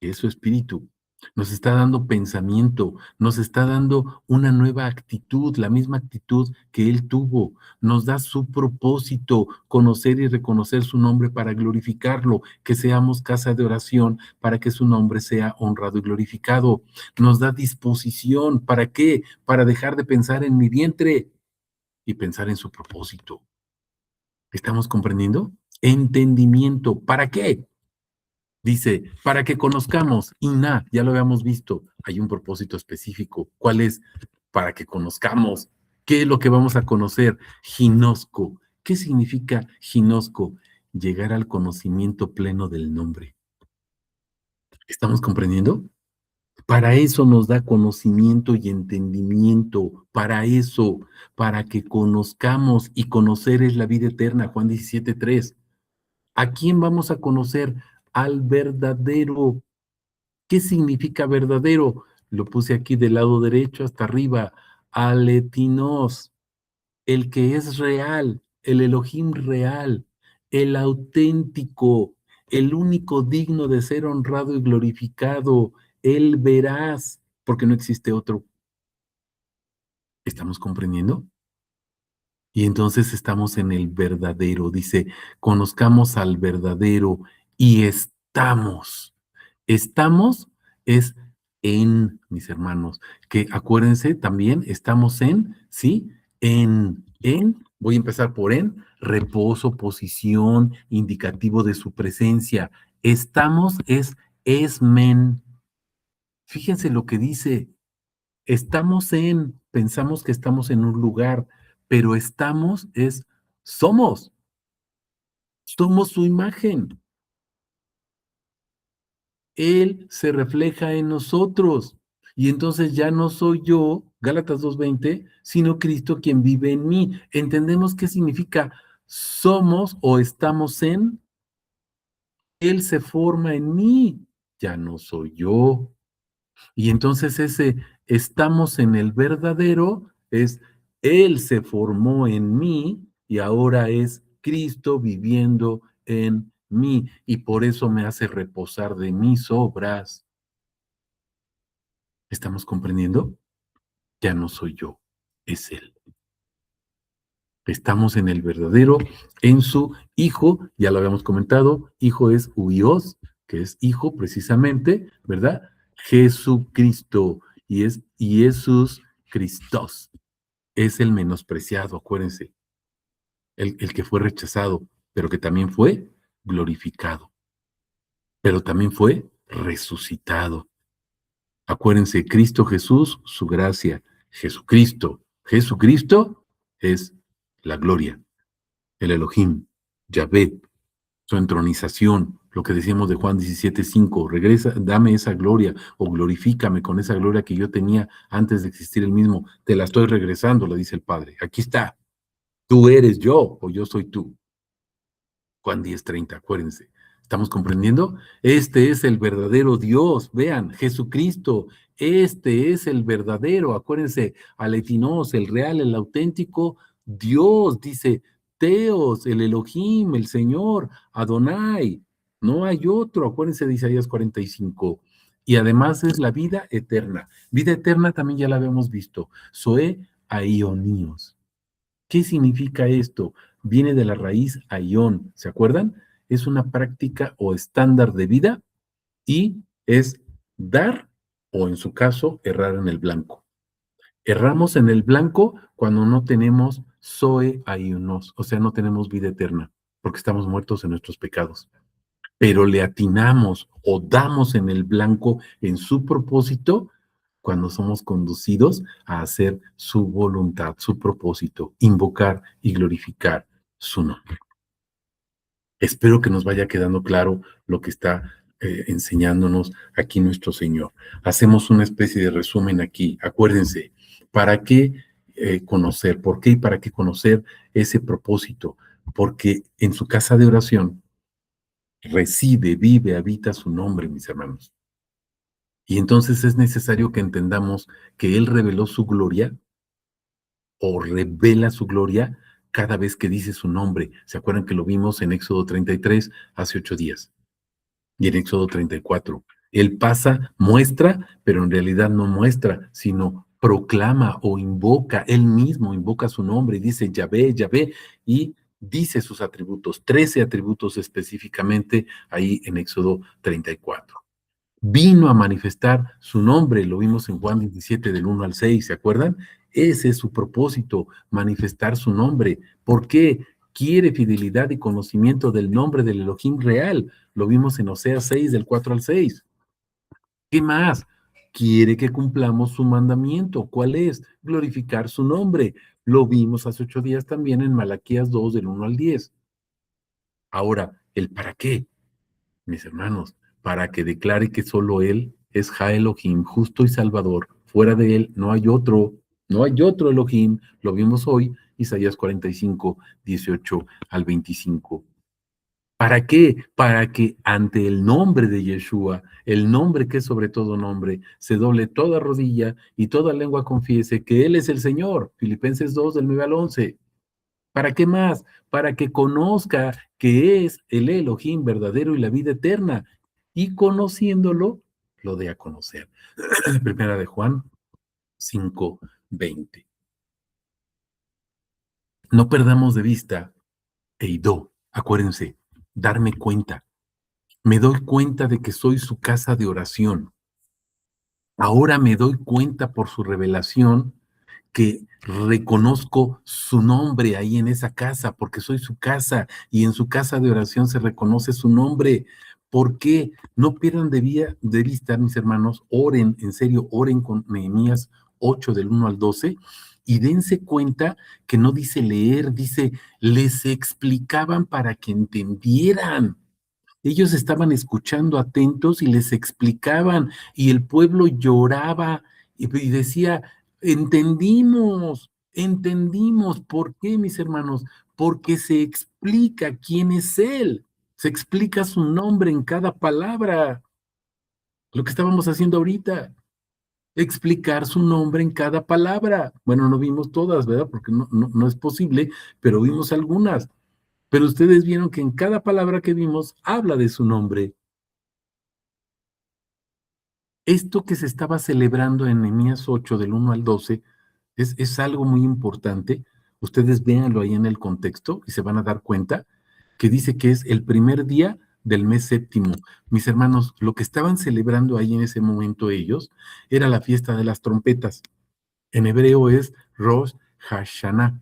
que es su espíritu. Nos está dando pensamiento, nos está dando una nueva actitud, la misma actitud que Él tuvo. Nos da su propósito, conocer y reconocer su nombre para glorificarlo, que seamos casa de oración para que su nombre sea honrado y glorificado. Nos da disposición, ¿para qué? Para dejar de pensar en mi vientre y pensar en su propósito. ¿Estamos comprendiendo? Entendimiento. ¿Para qué? Dice, para que conozcamos. Iná, ya lo habíamos visto. Hay un propósito específico. ¿Cuál es? Para que conozcamos. ¿Qué es lo que vamos a conocer? Ginosco. ¿Qué significa ginosco? Llegar al conocimiento pleno del nombre. ¿Estamos comprendiendo? Para eso nos da conocimiento y entendimiento, para eso, para que conozcamos, y conocer es la vida eterna, Juan 17:3. ¿A quién vamos a conocer? Al verdadero. ¿Qué significa verdadero? Lo puse aquí del lado derecho hasta arriba. Aletinos, el que es real, el Elohim real, el auténtico, el único digno de ser honrado y glorificado, el veraz, porque no existe otro. ¿Estamos comprendiendo? Y entonces estamos en el verdadero. Dice, conozcamos al verdadero y estamos. Estamos es en, mis hermanos, que acuérdense también, estamos en, ¿sí? Voy a empezar por en, reposo, posición, indicativo de su presencia. Estamos es esmen. Fíjense lo que dice, estamos en, pensamos que estamos en un lugar, pero estamos es, somos, somos su imagen. Él se refleja en nosotros. Y entonces ya no soy yo, Gálatas 2:20, sino Cristo quien vive en mí. ¿Entendemos qué significa somos o estamos en? Él se forma en mí, ya no soy yo. Y entonces ese estamos en el verdadero es Él se formó en mí y ahora es Cristo viviendo en mí. Y por eso me hace reposar de mis obras. ¿Estamos comprendiendo? Ya no soy yo, es Él. Estamos en el verdadero, en su Hijo, ya lo habíamos comentado, Hijo es huios, que es Hijo precisamente, ¿verdad? Jesucristo, y Jesús Cristos, es el menospreciado, acuérdense, el que fue rechazado, pero que también fue glorificado, pero también fue resucitado. Acuérdense, Cristo Jesús, su gracia. Jesucristo. Jesucristo es la gloria, el Elohim, Yahvé, su entronización, lo que decíamos de Juan 17:5, regresa, dame esa gloria o glorifícame con esa gloria que yo tenía antes de existir el mismo. Te la estoy regresando, le dice el Padre. Aquí está. Tú eres yo o yo soy tú. Juan 10:30, acuérdense. ¿Estamos comprendiendo? Este es el verdadero Dios, vean, Jesucristo, este es el verdadero, acuérdense, Aletinos, el real, el auténtico Dios, dice Teos, el Elohim, el Señor, Adonai, no hay otro, acuérdense de Isaías 45. Y además es la vida eterna. Vida eterna también ya la habíamos visto. Zoe aioníos. ¿Qué significa esto? Viene de la raíz aión, ¿se acuerdan? Es una práctica o estándar de vida y es dar o en su caso errar en el blanco. Erramos en el blanco cuando no tenemos zoe aionos, o sea, no tenemos vida eterna, porque estamos muertos en nuestros pecados. Pero le atinamos o damos en el blanco en su propósito cuando somos conducidos a hacer su voluntad, su propósito, invocar y glorificar su nombre. Espero que nos vaya quedando claro lo que está enseñándonos aquí nuestro Señor. Hacemos una especie de resumen aquí. Acuérdense, ¿para qué conocer? ¿Por qué y para qué conocer ese propósito? Porque en su casa de oración reside, vive, habita su nombre, mis hermanos. Y entonces es necesario que entendamos que Él reveló su gloria o revela su gloria cada vez que dice su nombre. ¿Se acuerdan que lo vimos en Éxodo 33 hace 8 días? Y en Éxodo 34. Él pasa, muestra, pero en realidad no muestra, sino proclama o invoca, él mismo invoca su nombre y dice Yahvé, Yahvé, y dice sus atributos, 13 atributos específicamente ahí en Éxodo 34. Vino a manifestar su nombre, lo vimos en Juan 17 del 1 al 6, ¿se acuerdan? Ese es su propósito, manifestar su nombre. ¿Por qué? Quiere fidelidad y conocimiento del nombre del Elohim real. Lo vimos en Oseas 6 del 4 al 6. ¿Qué más? Quiere que cumplamos su mandamiento. ¿Cuál es? Glorificar su nombre. Lo vimos hace 8 días también en Malaquías 2 del 1 al 10. Ahora, ¿el para qué? Mis hermanos, para que declare que solo Él es Ja Elohim, justo y salvador. Fuera de Él no hay otro, no hay otro Elohim. Lo vimos hoy, Isaías 45, 18 al 25. ¿Para qué? Para que ante el nombre de Yeshua, el nombre que es sobre todo nombre, se doble toda rodilla y toda lengua confiese que Él es el Señor. Filipenses 2 del 9 al 11. ¿Para qué más? Para que conozca que es el Elohim verdadero y la vida eterna. Y conociéndolo, lo dé a conocer. Primera de Juan 5:20. No perdamos de vista, Eidó, acuérdense, darme cuenta. Me doy cuenta de que soy su casa de oración. Ahora me doy cuenta por su revelación que reconozco su nombre ahí en esa casa, porque soy su casa y en su casa de oración se reconoce su nombre. ¿Por qué? No pierdan de vista, mis hermanos, oren, en serio, oren con Nehemías 8 del 1 al 12 y dense cuenta que no dice leer, dice, les explicaban para que entendieran. Ellos estaban escuchando atentos y les explicaban, y el pueblo lloraba y decía, entendimos, entendimos. ¿Por qué, mis hermanos? Porque se explica quién es Él, se explica su nombre en cada palabra, lo que estábamos haciendo ahorita, explicar su nombre en cada palabra. Bueno, no vimos todas, ¿verdad? Porque no es posible, pero vimos algunas. Pero ustedes vieron que en cada palabra que vimos habla de su nombre. Esto que se estaba celebrando en Nehemías 8, del 1 al 12, es algo muy importante. Ustedes véanlo ahí en el contexto y se van a dar cuenta que dice que es el primer día del mes séptimo. Mis hermanos, lo que estaban celebrando ahí en ese momento ellos era la fiesta de las trompetas. En hebreo es Rosh Hashanah.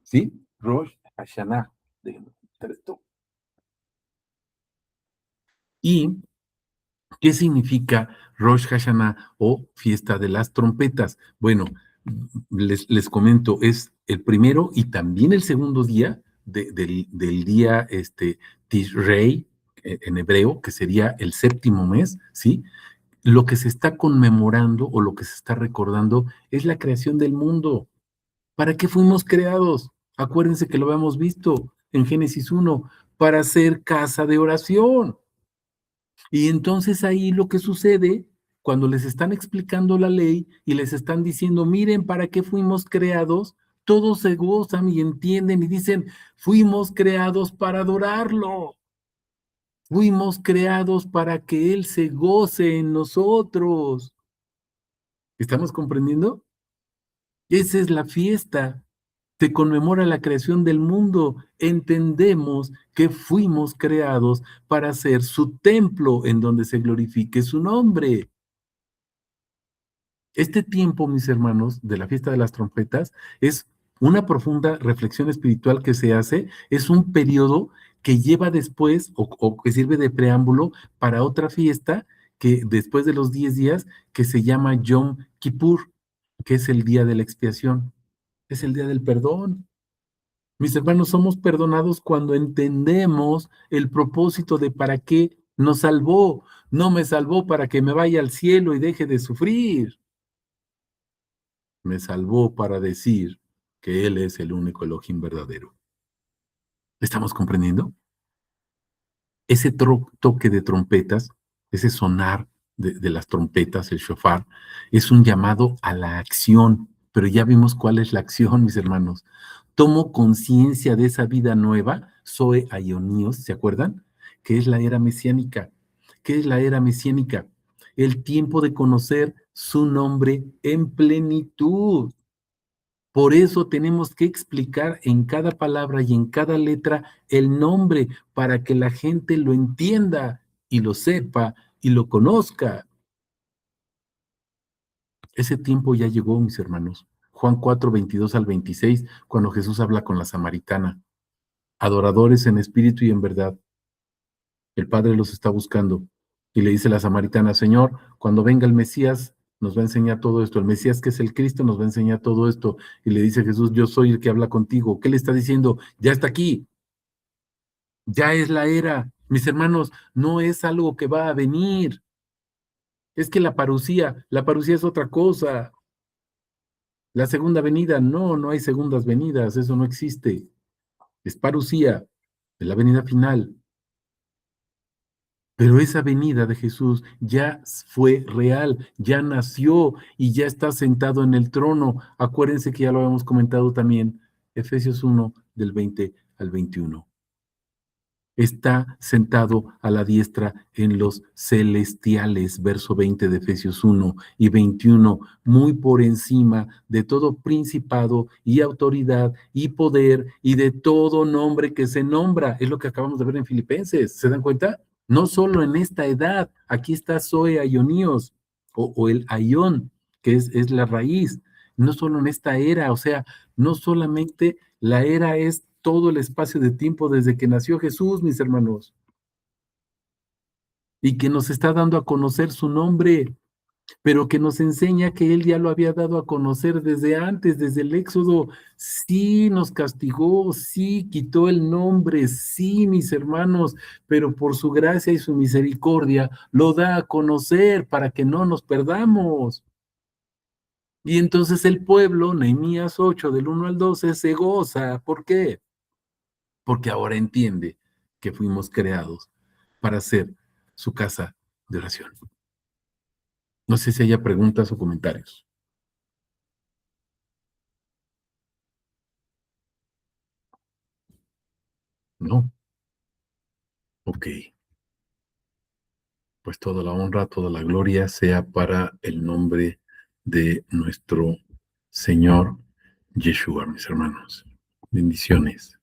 ¿Sí? Rosh Hashanah. Déjenme quitar esto. Y ¿qué significa Rosh Hashanah o fiesta de las trompetas? Bueno, les comento, es el primero y también el segundo día del día Tishrei, en hebreo, que sería el séptimo mes, ¿sí? Lo que se está conmemorando o lo que se está recordando es la creación del mundo. ¿Para qué fuimos creados? Acuérdense que lo habíamos visto en Génesis 1, para ser casa de oración. Y entonces ahí lo que sucede, cuando les están explicando la ley y les están diciendo, miren para qué fuimos creados, todos se gozan y entienden y dicen, fuimos creados para adorarlo, fuimos creados para que Él se goce en nosotros. ¿Estamos comprendiendo? Esa es la fiesta. Se conmemora la creación del mundo. Entendemos que fuimos creados para ser su templo en donde se glorifique su nombre. Este tiempo, mis hermanos, de la fiesta de las trompetas, es una profunda reflexión espiritual que se hace, es un periodo que lleva después o que sirve de preámbulo para otra fiesta que después de los 10 días, que se llama Yom Kippur, que es el día de la expiación, es el día del perdón. Mis hermanos, somos perdonados cuando entendemos el propósito de para qué nos salvó. No me salvó para que me vaya al cielo y deje de sufrir. Me salvó para decir que Él es el único Elohim verdadero. ¿Estamos comprendiendo? Ese toque de trompetas, ese sonar de las trompetas, el shofar, es un llamado a la acción, pero ya vimos cuál es la acción, mis hermanos. Tomo conciencia de esa vida nueva, Zoe Aionios, ¿se acuerdan? Que es la era mesiánica. ¿Qué es la era mesiánica? El tiempo de conocer su nombre en plenitud. Por eso tenemos que explicar en cada palabra y en cada letra el nombre para que la gente lo entienda y lo sepa y lo conozca. Ese tiempo ya llegó, mis hermanos. Juan 4, 22 al 26, cuando Jesús habla con la samaritana. Adoradores en espíritu y en verdad. El Padre los está buscando. Y le dice la samaritana, Señor, cuando venga el Mesías, nos va a enseñar todo esto. El Mesías, que es el Cristo, nos va a enseñar todo esto. Y le dice Jesús, yo soy el que habla contigo. ¿Qué le está diciendo? Ya está aquí. Ya es la era. Mis hermanos, no es algo que va a venir. Es que la parucía es otra cosa. La segunda venida, no hay segundas venidas, eso no existe. Es parucía, es la venida final. Pero esa venida de Jesús ya fue real, ya nació y ya está sentado en el trono. Acuérdense que ya lo habíamos comentado también, Efesios 1, del 20 al 21. Está sentado a la diestra en los celestiales, verso 20 de Efesios 1 y 21, muy por encima de todo principado y autoridad y poder y de todo nombre que se nombra. Es lo que acabamos de ver en Filipenses, ¿se dan cuenta? No solo en esta edad, aquí está Zoe Aionios, o el aión, que es la raíz, no solo en esta era, o sea, no solamente la era es todo el espacio de tiempo desde que nació Jesús, mis hermanos, y que nos está dando a conocer su nombre, pero que nos enseña que Él ya lo había dado a conocer desde antes, desde el Éxodo. Sí nos castigó, sí quitó el nombre, sí, mis hermanos, pero por su gracia y su misericordia lo da a conocer para que no nos perdamos. Y entonces el pueblo, Nehemías 8, del 1 al 12, se goza. ¿Por qué? Porque ahora entiende que fuimos creados para ser su casa de oración. No sé si haya preguntas o comentarios. ¿No? Ok. Pues toda la honra, toda la gloria sea para el nombre de nuestro Señor Yeshua, mis hermanos. Bendiciones.